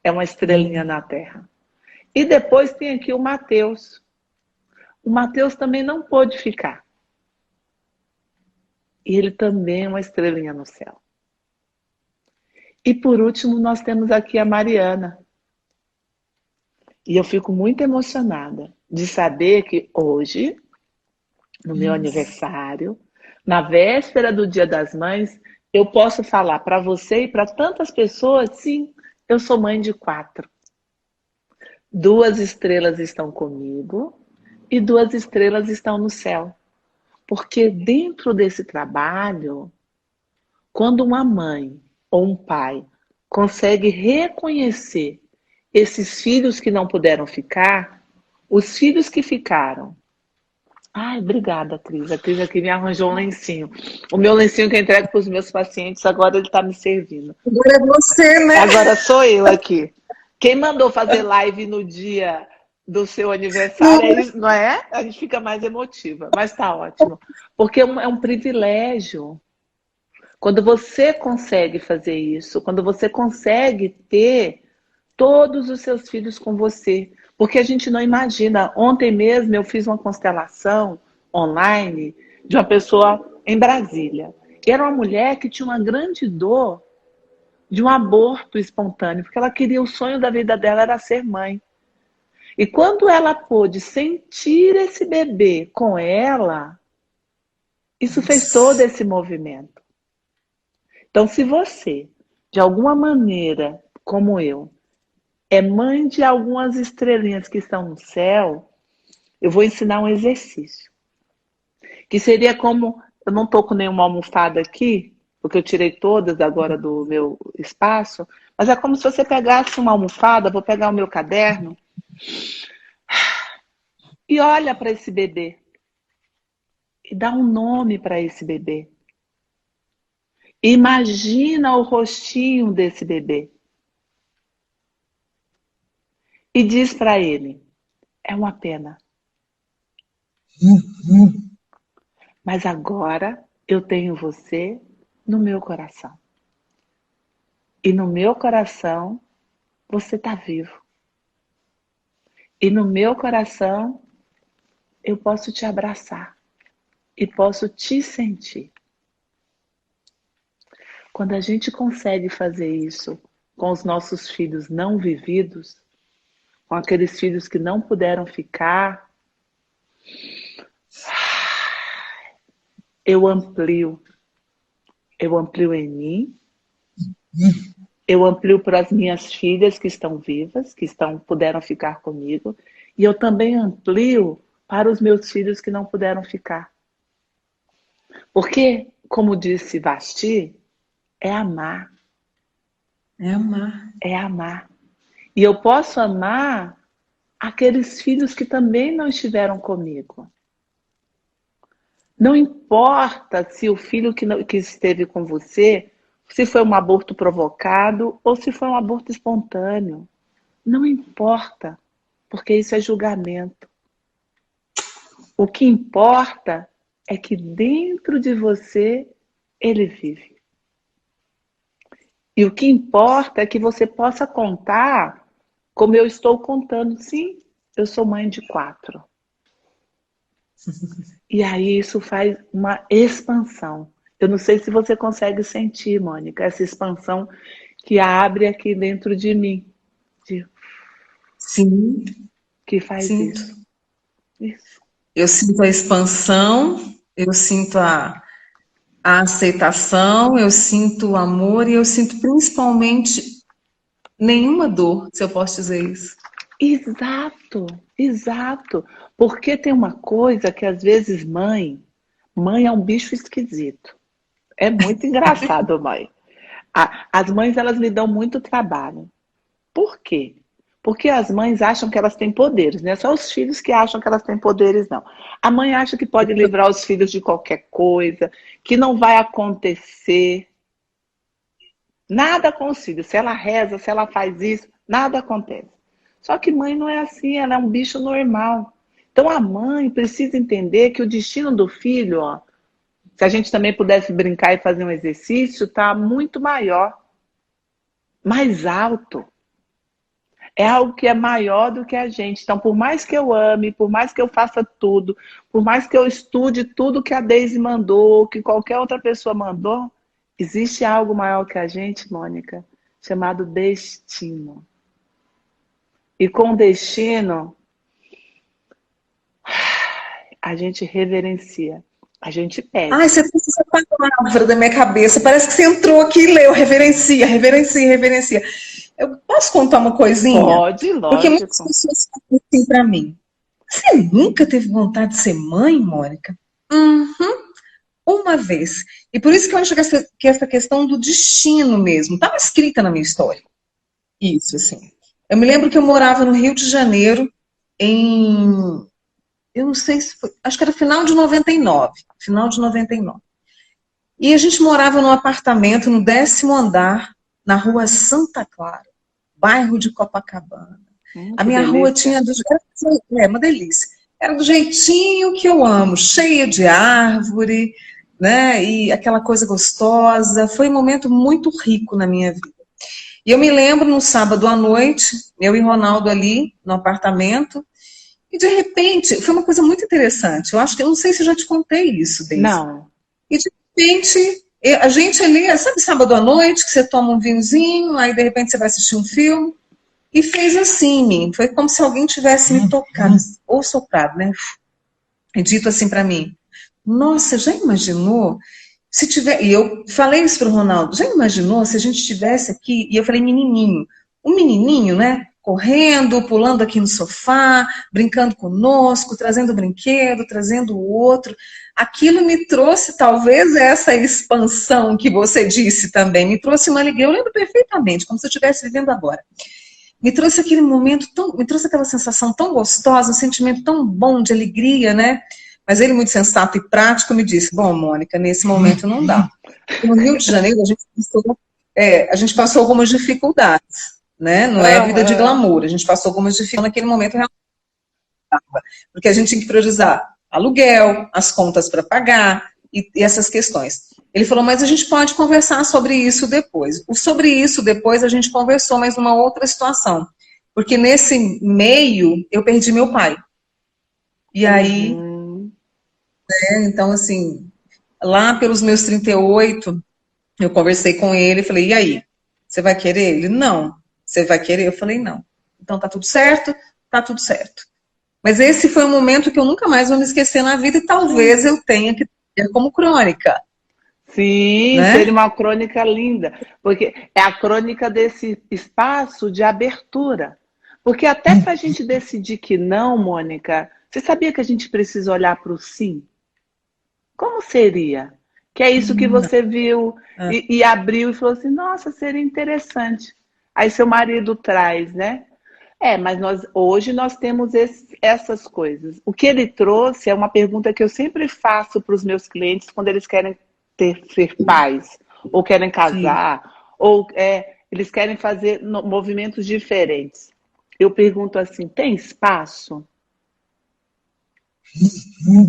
É uma estrelinha na Terra. E depois tem aqui o Matheus. O Matheus também não pôde ficar. E ele também é uma estrelinha no céu. E por último, nós temos aqui a Mariana. E eu fico muito emocionada de saber que hoje, no meu aniversário, na véspera do Dia das Mães, eu posso falar para você e para tantas pessoas, sim, eu sou mãe de 4. 2 estrelas estão comigo e 2 estrelas estão no céu. Porque dentro desse trabalho, quando uma mãe ou um pai consegue reconhecer esses filhos que não puderam ficar, os filhos que ficaram. Ai, obrigada, Cris. A Cris aqui me arranjou um lencinho. O meu lencinho que eu entrego para os meus pacientes, agora ele está me servindo.
Agora é você, né?
Agora sou eu aqui. Quem mandou fazer live no dia do seu aniversário, é isso, não é? A gente fica mais emotiva, mas tá ótimo. Porque é um privilégio. Quando você consegue fazer isso, quando você consegue ter todos os seus filhos com você. Porque a gente não imagina. Ontem mesmo eu fiz uma constelação online de uma pessoa em Brasília. E era uma mulher que tinha uma grande dor de um aborto espontâneo, porque ela queria, o sonho da vida dela era ser mãe. E quando ela pôde sentir esse bebê com ela, isso fez todo esse movimento. Então, se você, de alguma maneira, como eu, é mãe de algumas estrelinhas que estão no céu, eu vou ensinar um exercício. Que seria como, eu não estou com nenhuma almofada aqui, porque eu tirei todas agora do meu espaço, mas é como se você pegasse uma almofada, vou pegar o meu caderno, e olha para esse bebê. E dá um nome para esse bebê. Imagina o rostinho desse bebê. E diz para ele, é uma pena. Mas agora eu tenho você no meu coração. E no meu coração você está vivo. E no meu coração eu posso te abraçar. E posso te sentir. Quando a gente consegue fazer isso com os nossos filhos não vividos, com aqueles filhos que não puderam ficar, eu amplio em mim, eu amplio para as minhas filhas que estão vivas, puderam ficar comigo, e eu também amplio para os meus filhos que não puderam ficar. Porque, como disse Vasti, é amar.
É amar.
É amar. E eu posso amar aqueles filhos que também não estiveram comigo. Não importa se o filho que esteve com você, se foi um aborto provocado ou se foi um aborto espontâneo. Não importa, porque isso é julgamento. O que importa é que dentro de você ele vive. E o que importa é que você possa contar como eu estou contando. Sim, eu sou mãe de 4. E aí isso faz uma expansão. Eu não sei se você consegue sentir, Mônica, essa expansão que abre aqui dentro de mim.
Sim.
Que faz
Sinto.
isso.
Eu sinto a expansão, eu sinto a aceitação, eu sinto o amor e eu sinto principalmente nenhuma dor, se eu posso dizer isso.
Exato, exato. Porque tem uma coisa que às vezes mãe é um bicho esquisito. É muito engraçado, mãe. As mães, elas me dão muito trabalho. Por quê? Porque as mães acham que elas têm poderes, não é só os filhos que acham que elas têm poderes, não. A mãe acha que pode livrar os filhos de qualquer coisa, que não vai acontecer. Nada concilia. Se ela reza, se ela faz isso, nada acontece. Só que mãe não é assim, ela é um bicho normal. Então a mãe precisa entender que o destino do filho, ó, se a gente também pudesse brincar e fazer um exercício, tá muito maior, mais alto. É algo que é maior do que a gente. Então, por mais que eu ame, por mais que eu faça tudo, por mais que eu estude tudo que a Deise mandou, que qualquer outra pessoa mandou, existe algo maior que a gente, Mônica, chamado destino. E com destino, a gente reverencia, a gente pede.
Ai, você trouxe essa palavra da minha cabeça. Parece que você entrou aqui e leu. Reverencia, reverencia, reverencia. Eu posso contar uma coisinha?
Pode,
Porque muitas
lógico.
pessoas falam assim pra mim. Você nunca teve vontade de ser mãe, Mônica? Uhum, uma vez. E por isso que eu acho que essa questão do destino mesmo estava escrita na minha história. Isso, assim. Eu me lembro que eu morava no Rio de Janeiro em... Eu não sei se foi... Acho que era final de 99. Final de 99. E a gente morava num apartamento no 10º andar, na rua Santa Clara, bairro de Copacabana. A
Que
minha rua
delícia.
tinha... uma delícia. Era do jeitinho que eu amo, cheia de árvore, né? E aquela coisa gostosa. Foi um momento muito rico na minha vida. E eu me lembro, no sábado à noite, eu e Ronaldo ali no apartamento, e de repente, foi uma coisa muito interessante. Eu acho que, eu não sei se eu já te contei isso, Deise.
Não.
E de repente, a gente ali, sabe sábado à noite, que você toma um vinhozinho, aí de repente você vai assistir um filme, e fez assim em mim. Foi como se alguém tivesse me tocado, ou soprado, né? E dito assim para mim, nossa, já imaginou? Se tiver, e eu falei isso para o Ronaldo, já imaginou se a gente estivesse aqui, e eu falei menininho, um menininho, né, correndo, pulando aqui no sofá, brincando conosco, trazendo brinquedo, trazendo o outro, aquilo me trouxe talvez essa expansão que você disse também, me trouxe uma alegria, eu lembro perfeitamente, como se eu estivesse vivendo agora. Me trouxe aquele momento, me trouxe aquela sensação tão gostosa, um sentimento tão bom de alegria, né? Mas ele, muito sensato e prático, me disse, bom, Mônica, nesse momento não dá. No Rio de Janeiro, a gente passou algumas dificuldades, né? Não é vida de glamour, a gente passou algumas dificuldades naquele momento, porque a gente tinha que priorizar aluguel, as contas para pagar e essas questões. Ele falou, mas a gente pode conversar sobre isso depois. Sobre isso depois a gente conversou, mas numa outra situação. Porque nesse meio eu perdi meu pai. E aí, então assim, lá pelos meus 38, eu conversei com ele e falei, e aí, você vai querer? Ele, não. Você vai querer? Eu falei, não. Então tá tudo certo? Tá tudo certo. Mas esse foi um momento que eu nunca mais vou me esquecer na vida e talvez eu tenha que ter como crônica.
Sim,
Né?
seria uma crônica linda, porque é a crônica desse espaço de abertura. Porque até para a gente decidir que não, Mônica, você sabia que a gente precisa olhar para o sim? Como seria? Que é isso que você viu e abriu e falou assim, nossa, seria interessante. Aí seu marido traz, né? Mas hoje nós temos essas coisas. O que ele trouxe é uma pergunta que eu sempre faço para os meus clientes quando eles querem ser pais, ou querem casar, ou eles querem fazer movimentos diferentes. Eu pergunto assim, tem espaço?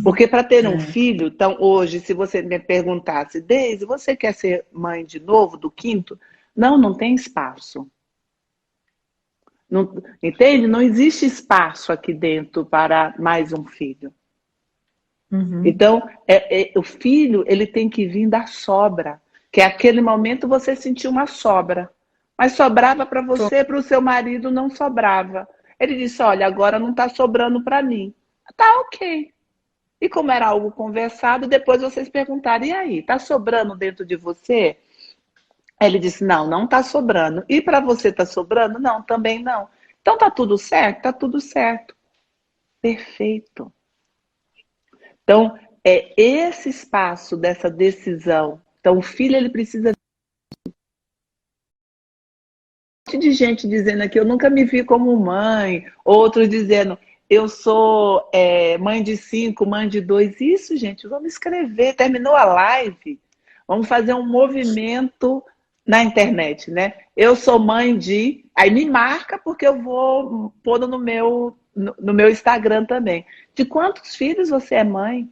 Porque para ter um filho, então hoje, se você me perguntasse, Deise, você quer ser mãe de novo, do quinto? Não, não tem espaço. Não, entende? Não existe espaço aqui dentro para mais um filho. Então, o filho, ele tem que vir da sobra. Que é aquele momento você sentiu uma sobra. Mas sobrava para você, para o seu marido não sobrava. Ele disse, olha, agora não está sobrando para mim. Tá ok. E como era algo conversado, depois vocês perguntaram, e aí, está sobrando dentro de você? Ele disse, não, não está sobrando. E para você está sobrando? Não, também não. Então tá tudo certo? Está tudo certo. Perfeito. Então, é esse espaço dessa decisão. Então, o filho, ele precisa... de gente dizendo aqui, eu nunca me vi como mãe. Outros dizendo, eu sou mãe de 5, mãe de 2. Isso, gente, vamos escrever. Terminou a live. Vamos fazer um movimento na internet, né? Eu sou mãe de... Aí me marca porque eu vou pôr no meu Instagram também. De quantos filhos você é mãe?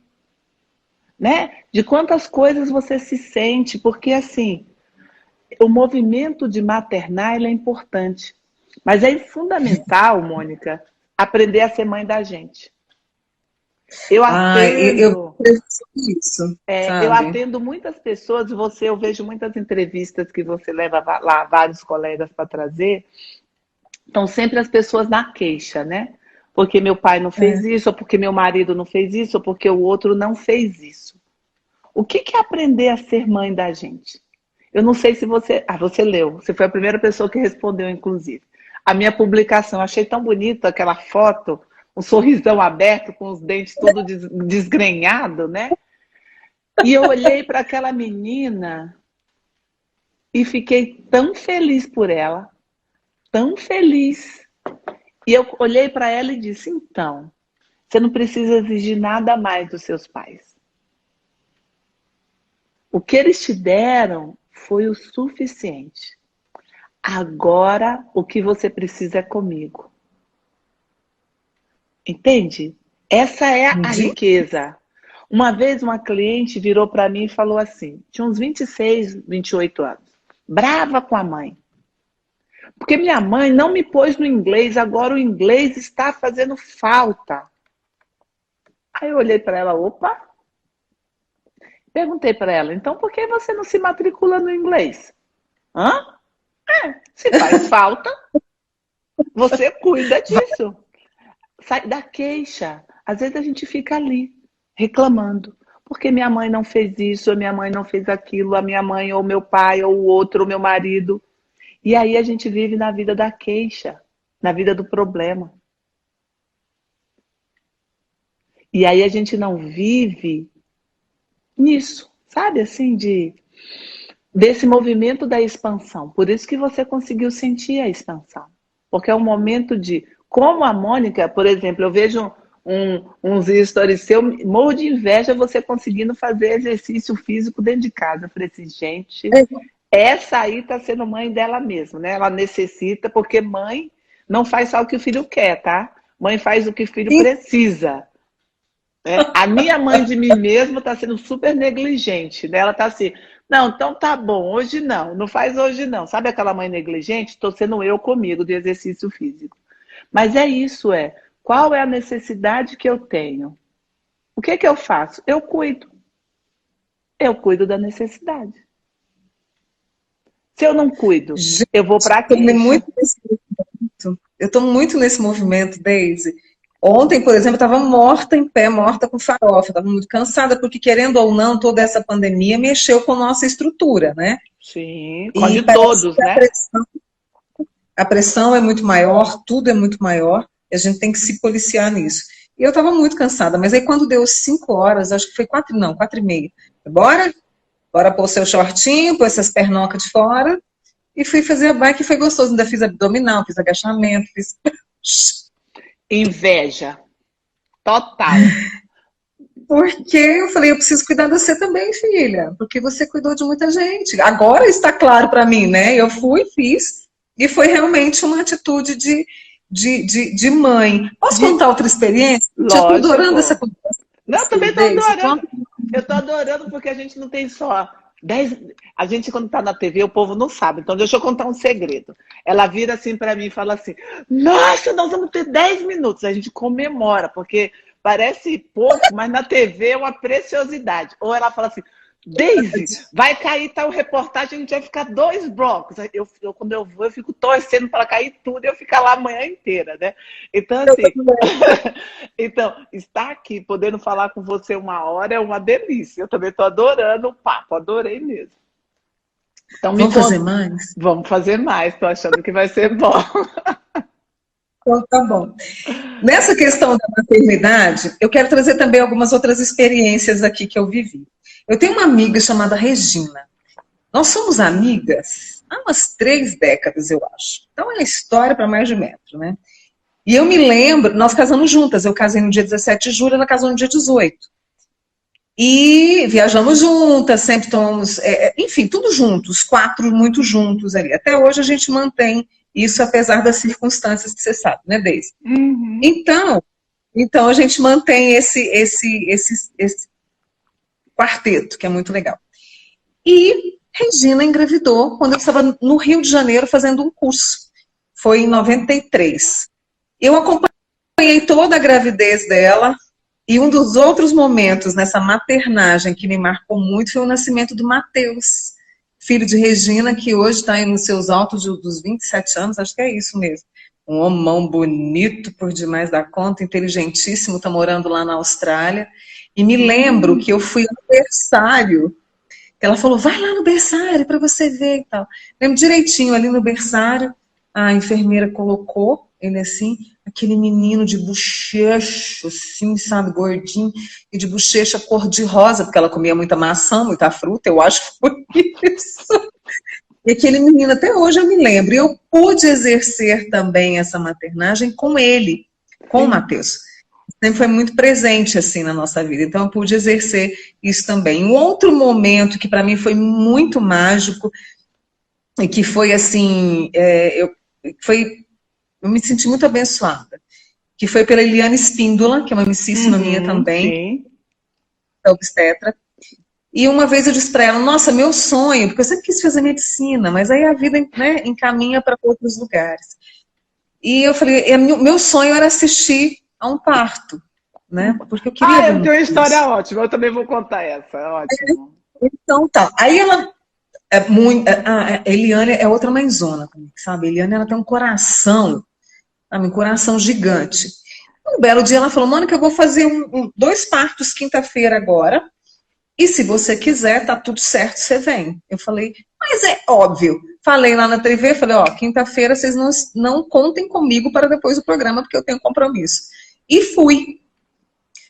Né? De quantas coisas você se sente? Porque, assim, o movimento de maternar ele é importante. Mas é fundamental, Mônica, aprender a ser mãe da gente. Eu
Eu
atendo,
isso,
eu
sabe?
atendo muitas pessoas, eu vejo muitas entrevistas que você leva lá vários colegas para trazer, estão sempre as pessoas na queixa, né? Porque meu pai não fez
É.
isso, ou porque meu marido não fez isso, ou porque o outro não fez isso. O que é aprender a ser mãe da gente? Eu não sei se você... Ah, você leu. Você foi a primeira pessoa que respondeu, inclusive. A minha publicação, achei tão bonita aquela foto, um sorrisão aberto, com os dentes tudo desgrenhado, né? E eu olhei para aquela menina e fiquei tão feliz por ela, tão feliz. E eu olhei para ela e disse, então, você não precisa exigir nada mais dos seus pais. O que eles te deram foi o suficiente. Agora, o que você precisa é comigo. Entende? Essa é a
Entendi.
riqueza. Uma vez uma cliente virou para mim e falou assim, tinha uns 26, 28 anos, brava com a mãe. Porque minha mãe não me pôs no inglês, agora o inglês está fazendo falta. Aí eu olhei para ela, opa, perguntei para ela, então por que você não se matricula no inglês? Hã? Se faz falta, você cuida disso. Sai da queixa. Às vezes a gente fica ali, reclamando. Porque minha mãe não fez isso, a minha mãe não fez aquilo, a minha mãe, ou meu pai, ou o outro, ou meu marido. E aí a gente vive na vida da queixa, na vida do problema. E aí a gente não vive nisso, sabe? Assim, desse movimento da expansão. Por isso que você conseguiu sentir a expansão. Porque é um momento de... Como a Mônica, por exemplo, eu vejo uns stories seu, morro de inveja você conseguindo fazer exercício físico dentro de casa. Eu falei assim, gente, essa aí está sendo mãe dela mesma, né? Ela necessita, porque mãe não faz só o que o filho quer, tá? Mãe faz o que o filho precisa. Né? A minha mãe de mim mesma está sendo super negligente, né? Ela está assim, não, então tá bom, hoje não, não faz hoje não. Sabe aquela mãe negligente? Estou sendo eu comigo de exercício físico. Mas é isso, qual é a necessidade que eu tenho? O que eu faço? Eu cuido. Eu cuido da necessidade. Se eu não cuido,
Gente,
eu vou para a queixa.
Eu estou muito nesse movimento, Deise. Ontem, por exemplo, eu estava morta em pé, morta com farofa, estava muito cansada, porque, querendo ou não, toda essa pandemia mexeu com a nossa estrutura, né?
Sim, com a
E
de
parece
todos,
que
né?
a pressão é muito maior, tudo é muito maior, e a gente tem que se policiar nisso. E eu estava muito cansada, mas aí quando deu 5 horas, acho que foi 4, não, 4h30, bora pôr o seu shortinho, pôr essas pernocas de fora, e fui fazer a bike, e foi gostoso, ainda fiz abdominal, fiz agachamento, fiz...
Inveja. Total.
Porque eu falei, eu preciso cuidar de você também, filha, porque você cuidou de muita gente. Agora está claro para mim, né? Eu fui, fiz, e foi realmente uma atitude de mãe. Posso contar outra experiência? Já estou adorando essa conversa.
Não, eu também estou adorando. Eu estou adorando porque a gente não tem só 10... A gente, quando está na TV, o povo não sabe. Então, deixa eu contar um segredo. Ela vira assim para mim e fala assim, nossa, nós vamos ter 10 minutos. A gente comemora, porque... Parece pouco, mas na TV é uma preciosidade. Ou ela fala assim, Deise, vai cair tal reportagem, a gente vai ficar 2 blocos. Quando eu vou, eu fico torcendo para cair tudo e eu ficar lá a manhã inteira, né? Então, assim, então, estar aqui, podendo falar com você 1 hora é uma delícia. Eu também estou adorando o papo, adorei mesmo. Então,
vamos fazer mais?
Vamos fazer mais, estou achando que vai ser bom.
Então, tá bom. Nessa questão da maternidade, eu quero trazer também algumas outras experiências aqui que eu vivi. Eu tenho uma amiga chamada Regina. Nós somos amigas há umas 3 décadas, eu acho. Então é história para mais de metro, né? E eu me lembro, nós casamos juntas. Eu casei no dia 17 de julho, ela casou no dia 18. E viajamos juntas, sempre tomamos, enfim, tudo juntos, 4 muito juntos ali. Até hoje a gente mantém isso, apesar das circunstâncias que você sabe, né, Deise?
Uhum.
Então a gente mantém esse quarteto, que é muito legal. E Regina engravidou quando eu estava no Rio de Janeiro fazendo um curso. Foi em 93. Eu acompanhei toda a gravidez dela, e um dos outros momentos nessa maternagem que me marcou muito foi o nascimento do Matheus, filho de Regina, que hoje está nos seus altos dos 27 anos, acho que é isso mesmo. Um homão bonito por demais da conta, inteligentíssimo, está morando lá na Austrália. E me lembro que eu fui ao berçário, ela falou, vai lá no berçário para você ver e tal. Lembro direitinho, ali no berçário, a enfermeira colocou ele assim, aquele menino de bochecha, assim, sabe, gordinho, e de bochecha cor-de-rosa, porque ela comia muita maçã, muita fruta, eu acho que foi isso. E aquele menino, até hoje eu me lembro, e eu pude exercer também essa maternagem com ele, com o Matheus. Sempre foi muito presente, assim, na nossa vida, então eu pude exercer isso também. Um outro momento que para mim foi muito mágico, e que foi assim, eu me senti muito abençoada, que foi pela Eliane Espíndola, que é uma amicíssima minha também,
Sim.
é obstetra. E uma vez eu disse para ela, nossa, meu sonho, porque eu sempre quis fazer medicina, mas aí a vida, né, encaminha para outros lugares. E eu falei, meu sonho era assistir a um parto, né? Porque eu queria ver
Eu tenho uma história
isso.
ótima, eu também vou contar essa, é ótimo.
Então tá. Aí ela a Eliane é outra mãezona, sabe? A Eliane, ela tem um coração, sabe? Um coração gigante. Um belo dia ela falou, Mônica, eu vou fazer 2 partos quinta-feira agora, e se você quiser, tá tudo certo, você vem. Eu falei, mas é óbvio. Falei lá na TV, falei, ó, quinta-feira vocês não contem comigo para depois do programa, porque eu tenho compromisso. E fui.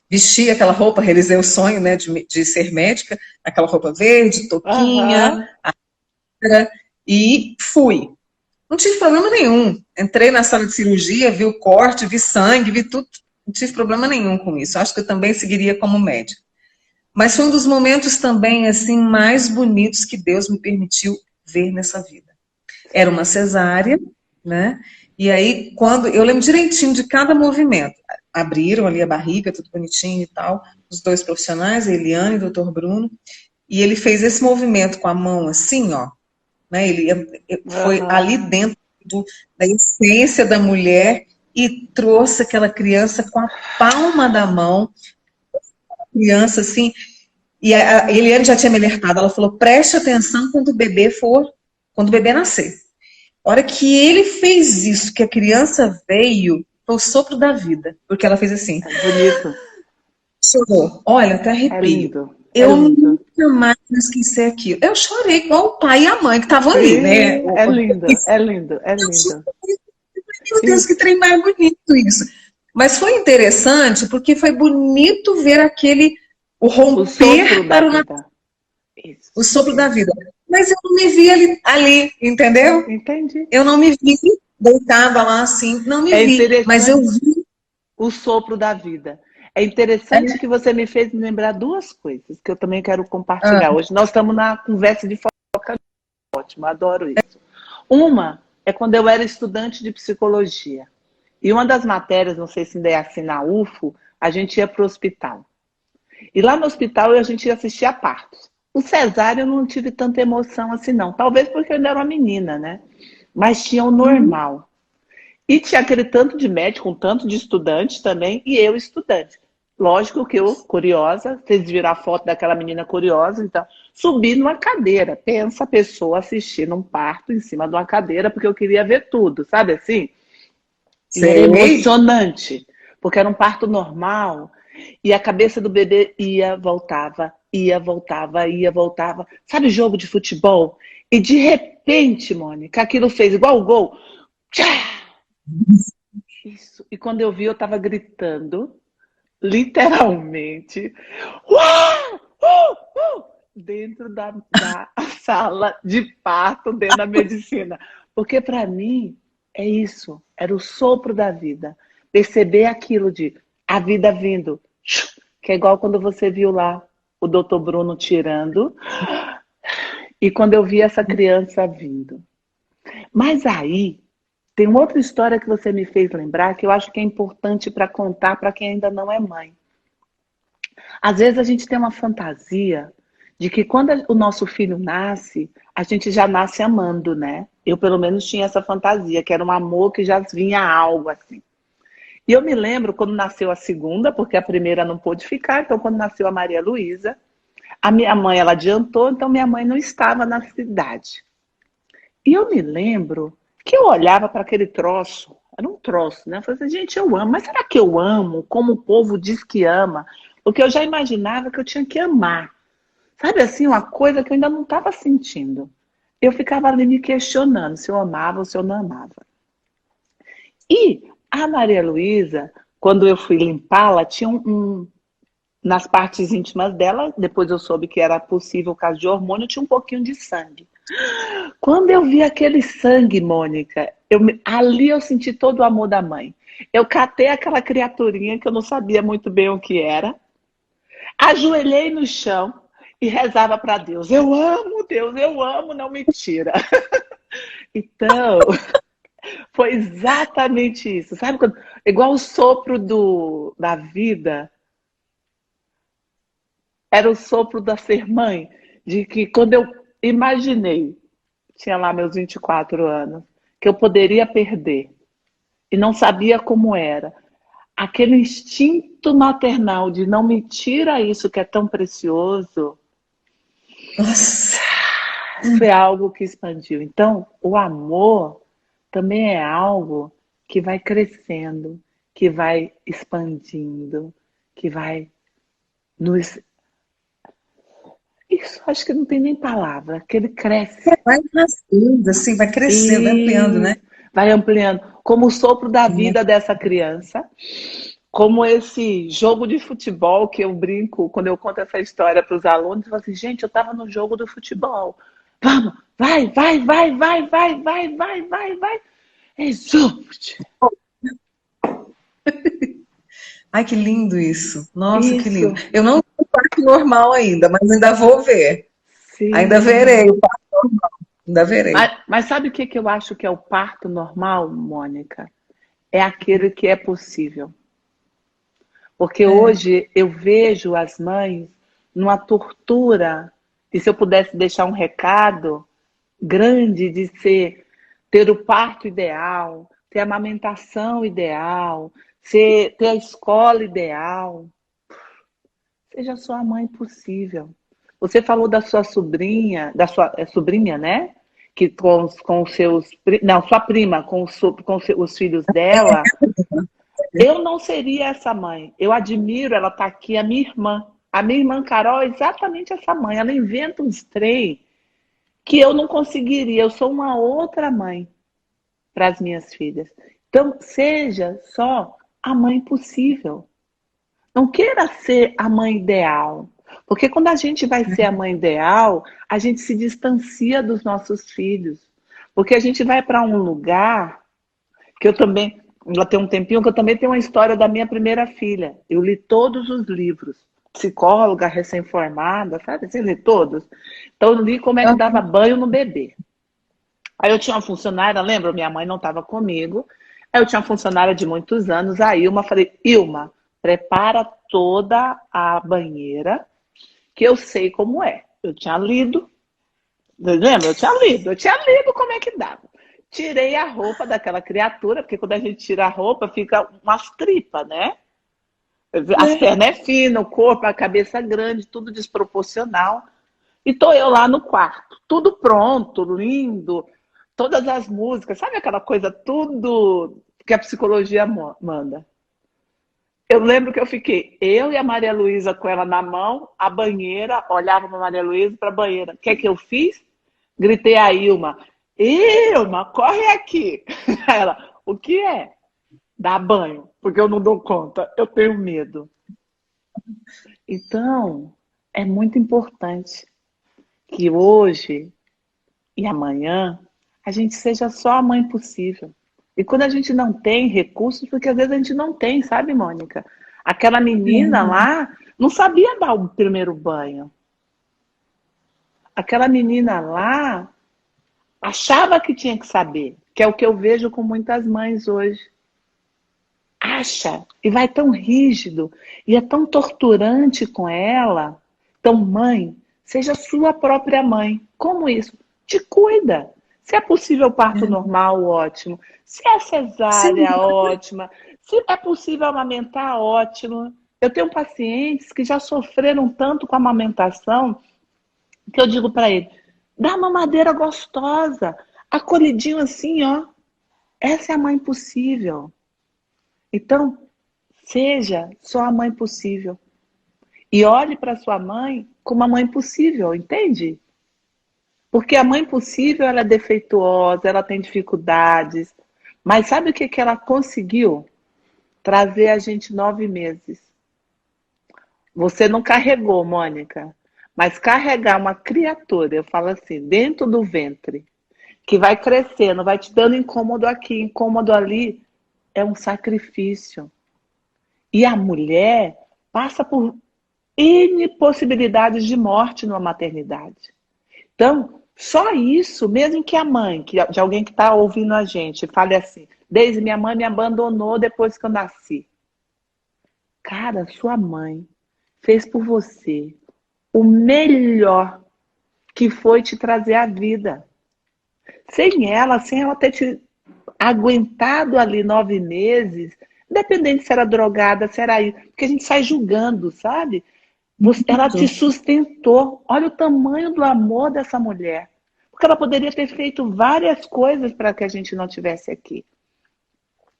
Vesti aquela roupa, realizei o sonho, né, de ser médica, aquela roupa verde, touquinha, e fui. Não tive problema nenhum. Entrei na sala de cirurgia, vi o corte, vi sangue, vi tudo. Não tive problema nenhum com isso. Acho que eu também seguiria como médica. Mas foi um dos momentos também assim mais bonitos que Deus me permitiu ver nessa vida. Era uma cesárea, né? E aí, quando eu lembro direitinho de cada movimento, abriram ali a barriga, tudo bonitinho e tal, os 2 profissionais, a Eliane e o Dr. Bruno, e ele fez esse movimento com a mão assim, ó, né? Ele foi ali dentro da essência da mulher e trouxe aquela criança com a palma da mão, criança assim, e a Eliane já tinha me alertado, ela falou, preste atenção quando o bebê nascer. A hora que ele fez isso, que a criança veio, foi o sopro da vida, porque ela fez assim.
É bonito.
Chorou. Olha, até arrepio.
É lindo.
Eu nunca mais vou esquecer aquilo. Eu chorei igual o pai e a mãe que estavam ali, né?
É lindo, é lindo, é lindo.
Meu Deus, que trem mais bonito isso. Mas foi interessante porque foi bonito ver o romper para o Natal. O sopro da vida. Mas eu não me vi ali, entendeu?
Entendi.
Eu não me vi deitada lá assim, não me vi. Mas eu vi
o sopro da vida. É interessante que você me fez me lembrar 2 coisas que eu também quero compartilhar. Hoje nós estamos na conversa de fofoca, ótimo, adoro isso. Uma é quando eu era estudante de psicologia. E uma das matérias, não sei se ainda é assim na UFO, a gente ia para o hospital. E lá no hospital a gente ia assistir a partos. O cesárea eu não tive tanta emoção assim não. Talvez porque eu ainda era uma menina, né? Mas tinha o normal. E tinha aquele tanto de médico, um tanto de estudante também, e eu estudante. Lógico que eu, curiosa, vocês viram a foto daquela menina curiosa, então, subi numa cadeira. Pensa a pessoa assistindo um parto em cima de uma cadeira, porque eu queria ver tudo, sabe assim? E era emocionante, porque era um parto normal, e a cabeça do bebê ia, voltava, ia, voltava, ia, voltava. Sabe jogo de futebol? E de repente, Mônica, aquilo fez igual o gol. Tchá! Isso. E quando eu vi, eu tava gritando, literalmente, dentro da sala de parto, dentro da medicina. Porque para mim, é isso. Era o sopro da vida. Perceber aquilo de a vida vindo. Que é igual quando você viu lá o doutor Bruno tirando, e quando eu vi essa criança vindo. Mas aí, tem uma outra história que você me fez lembrar, que eu acho que é importante para contar para quem ainda não é mãe. Às vezes a gente tem uma fantasia de que quando o nosso filho nasce, a gente já nasce amando, né? Eu, pelo menos, tinha essa fantasia, que era um amor que já vinha algo assim. E eu me lembro quando nasceu a segunda, porque a primeira não pôde ficar, então quando nasceu a Maria Luísa, a minha mãe, ela adiantou, então minha mãe não estava na cidade. E eu me lembro que eu olhava para aquele troço, era um troço, né? Eu falei assim, gente, eu amo, mas será que eu amo como o povo diz que ama? Porque eu já imaginava que eu tinha que amar. Sabe assim, uma coisa que eu ainda não estava sentindo. Eu ficava ali me questionando se eu amava ou se eu não amava. E a Maria Luísa, quando eu fui limpá-la, tinha nas partes íntimas dela, depois eu soube que era possível o caso de hormônio, tinha um pouquinho de sangue. Quando eu vi aquele sangue, Mônica, ali eu senti todo o amor da mãe. Eu catei aquela criaturinha que eu não sabia muito bem o que era, ajoelhei no chão e rezava para Deus. Eu amo, Deus, eu amo, não me tira. Então, foi exatamente isso. Sabe, igual o sopro da vida, era o sopro da ser mãe, de que quando eu imaginei, tinha lá meus 24 anos, que eu poderia perder e não sabia como era. Aquele instinto maternal de não me tira isso que é tão precioso,
Nossa.
foi algo que expandiu. Então, o amor também é algo que vai crescendo, que vai expandindo, que vai nos... Isso acho que não tem nem palavra, que ele cresce.
Vai nascendo, assim, vai crescendo, vai ampliando,
E
né?
vai ampliando. Como o sopro da vida dessa criança, como esse jogo de futebol que eu brinco, quando eu conto essa história para os alunos, eu falo assim, gente, eu estava no jogo do futebol. Vamos, vai, vai, vai, vai, vai, vai, vai, vai, vai. Exulte.
Ai, que lindo isso. Nossa, que lindo.
Isso,
Eu não vi o parto normal ainda, mas ainda vou ver. Ainda verei
sim.
o parto, ainda verei.
Mas sabe o que que eu acho que é o parto normal, Mônica? É aquele que é possível. Porque
É.
hoje eu vejo as mães numa tortura, e se eu pudesse deixar um recado grande de ter o parto ideal, ter a amamentação ideal, ter a escola ideal, seja a sua mãe possível. Você falou da sua sobrinha, sobrinha, né? Que com os seus. Não, sua prima, os filhos dela. Eu não seria essa mãe. Eu admiro, ela tá aqui, a minha irmã. A minha irmã Carol é exatamente essa mãe. Ela inventa uns trem que eu não conseguiria. Eu sou uma outra mãe para as minhas filhas. Então, seja só a mãe possível. Não queira ser a mãe ideal. Porque quando a gente vai ser a mãe ideal, a gente se distancia dos nossos filhos. Porque a gente vai para um lugar que eu também, já tem um tempinho que eu também tenho uma história da minha primeira filha. Eu li todos os livros. Psicóloga, recém-formada, sabe? Você lê todos? Então eu li como é que dava banho no bebê. Aí eu tinha uma funcionária, lembra? Minha mãe não estava comigo. Aí eu tinha uma funcionária de muitos anos, a Ilma, falei, Ilma, prepara toda a banheira, que eu sei como é. Eu tinha lido, lembra? Eu tinha lido como é que dava. Tirei a roupa daquela criatura, porque quando a gente tira a roupa, fica umas tripas, né? As pernas é fina, o corpo, a cabeça grande, tudo desproporcional. E tô eu lá no quarto, tudo pronto, lindo, todas as músicas, sabe aquela coisa, tudo que a psicologia manda. Eu lembro que eu fiquei, eu e a Maria Luísa com ela na mão, a banheira, olhava para a Maria Luísa para a banheira. O que é que eu fiz? Gritei a Ilma, Ilma, corre aqui. Ela, o que é? Dá banho, porque eu não dou conta, eu tenho medo. Então, é muito importante que hoje e amanhã a gente seja só a mãe possível. E quando a gente não tem recursos, porque às vezes a gente não tem, sabe, Mônica? Aquela menina lá não sabia dar o primeiro banho. Aquela menina lá achava que tinha que saber, que é o que eu vejo com muitas mães hoje. Acha e vai tão rígido e é tão torturante com ela. Então, mãe, seja sua própria mãe. Como isso? Te cuida. Se é possível parto normal, ótimo. Se é
Sim.
cesárea, ótima. Se é possível amamentar, ótimo. Eu tenho pacientes que já sofreram tanto com a amamentação que eu digo para ele, dá uma mamadeira gostosa, acolhidinho assim, ó. Essa é a mãe possível. Então, seja só a mãe possível. E olhe para sua mãe como a mãe possível, entende? Porque a mãe possível, ela é defeituosa, ela tem dificuldades. Mas sabe o que que ela conseguiu? Trazer a gente 9 meses. Você não carregou, Mônica, mas carregar uma criatura, eu falo assim, dentro do ventre, que vai crescendo, vai te dando incômodo aqui, incômodo ali, é um sacrifício. E a mulher passa por N possibilidades de morte numa maternidade. Então, só isso, mesmo que a mãe, de alguém que está ouvindo a gente, fale assim, Deise, minha mãe me abandonou depois que eu nasci. Cara, sua mãe fez por você o melhor que foi te trazer a vida. Sem ela ter te aguentado ali 9 meses, independente se era drogada, se era isso, porque a gente sai julgando, sabe? Ela te sustentou. Olha o tamanho do amor dessa mulher. Porque ela poderia ter feito várias coisas para que a gente não estivesse aqui.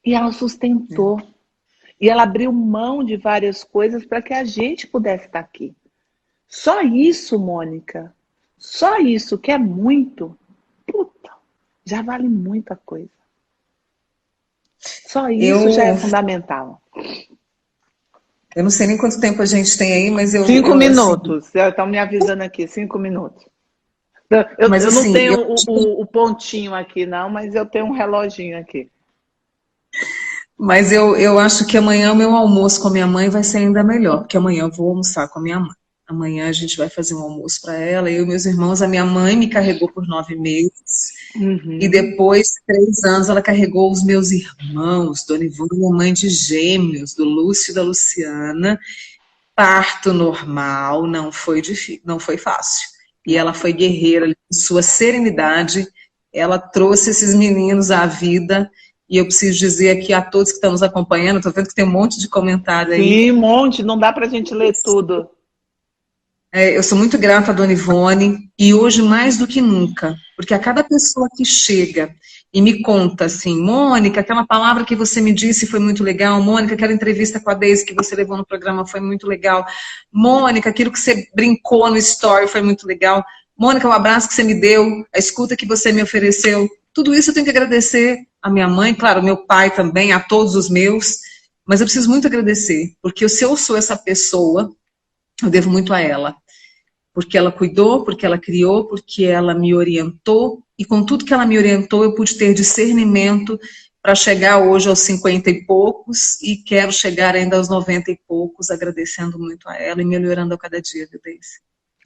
E ela sustentou. E ela abriu mão de várias coisas para que a gente pudesse estar aqui. Só isso, Mônica, só isso, que é muito, puta, já vale muita coisa. Só isso já é fundamental.
Eu não sei nem quanto tempo a gente tem aí, mas
5 minutos. Assim, estão me avisando aqui, 5 minutos. Eu não tenho o pontinho aqui, não, mas eu tenho um reloginho aqui.
Mas eu acho que amanhã o meu almoço com a minha mãe vai ser ainda melhor, porque amanhã eu vou almoçar com a minha mãe. Amanhã a gente vai fazer um almoço para ela, eu e meus irmãos. A minha mãe me carregou por 9 meses. E depois de 3 anos, ela carregou os meus irmãos, Dona Ivone, mãe de gêmeos, do Lúcio e da Luciana. Parto normal, não foi difícil, não foi fácil. E ela foi guerreira, com sua serenidade, ela trouxe esses meninos à vida. E eu preciso dizer aqui a todos que estão nos acompanhando, estou vendo que tem um monte de comentário aí.
Sim, um monte, não dá para a gente ler tudo.
Eu sou muito grata a Dona Ivone, e hoje mais do que nunca, porque a cada pessoa que chega e me conta assim, Mônica, aquela palavra que você me disse foi muito legal, Mônica, aquela entrevista com a Deise que você levou no programa foi muito legal, Mônica, aquilo que você brincou no story foi muito legal, Mônica, o abraço que você me deu, a escuta que você me ofereceu, tudo isso eu tenho que agradecer a minha mãe, claro, meu pai também, a todos os meus, mas eu preciso muito agradecer, porque se eu sou essa pessoa, eu devo muito a ela. Porque ela cuidou, porque ela criou, porque ela me orientou, e com tudo que ela me orientou, eu pude ter discernimento para chegar hoje aos 50 e poucos, e quero chegar ainda aos 90 e poucos, agradecendo muito a ela e melhorando a cada dia, viu, Deise?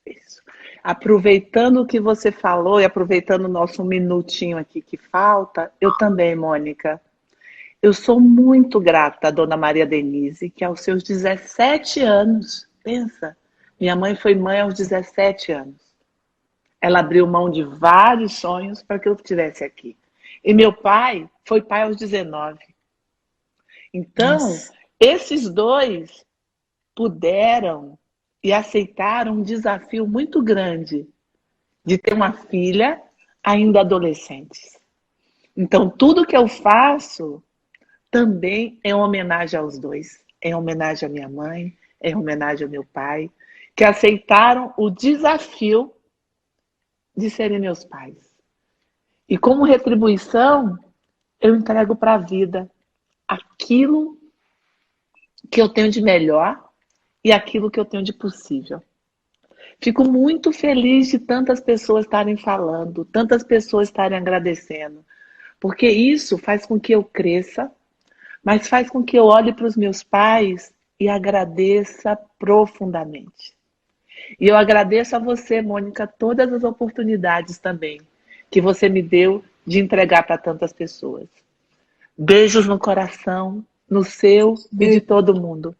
Isso. Aproveitando o que você falou e aproveitando o nosso minutinho aqui que falta, eu também, Mônica. Eu sou muito grata à Dona Maria Denise, que aos seus 17 anos, pensa, minha mãe foi mãe aos 17 anos. Ela abriu mão de vários sonhos para que eu estivesse aqui. E meu pai foi pai aos 19. Então, esses dois puderam e aceitaram um desafio muito grande de ter uma filha ainda adolescente. Então, tudo que eu faço também é homenagem aos dois. É homenagem à minha mãe, é homenagem ao meu pai, que aceitaram o desafio de serem meus pais. E como retribuição, eu entrego para a vida aquilo que eu tenho de melhor e aquilo que eu tenho de possível. Fico muito feliz de tantas pessoas estarem falando, tantas pessoas estarem agradecendo, porque isso faz com que eu cresça, mas faz com que eu olhe para os meus pais e agradeça profundamente. E eu agradeço a você, Mônica, todas as oportunidades também que você me deu de entregar para tantas pessoas. Beijos no coração, no seu e de todo mundo.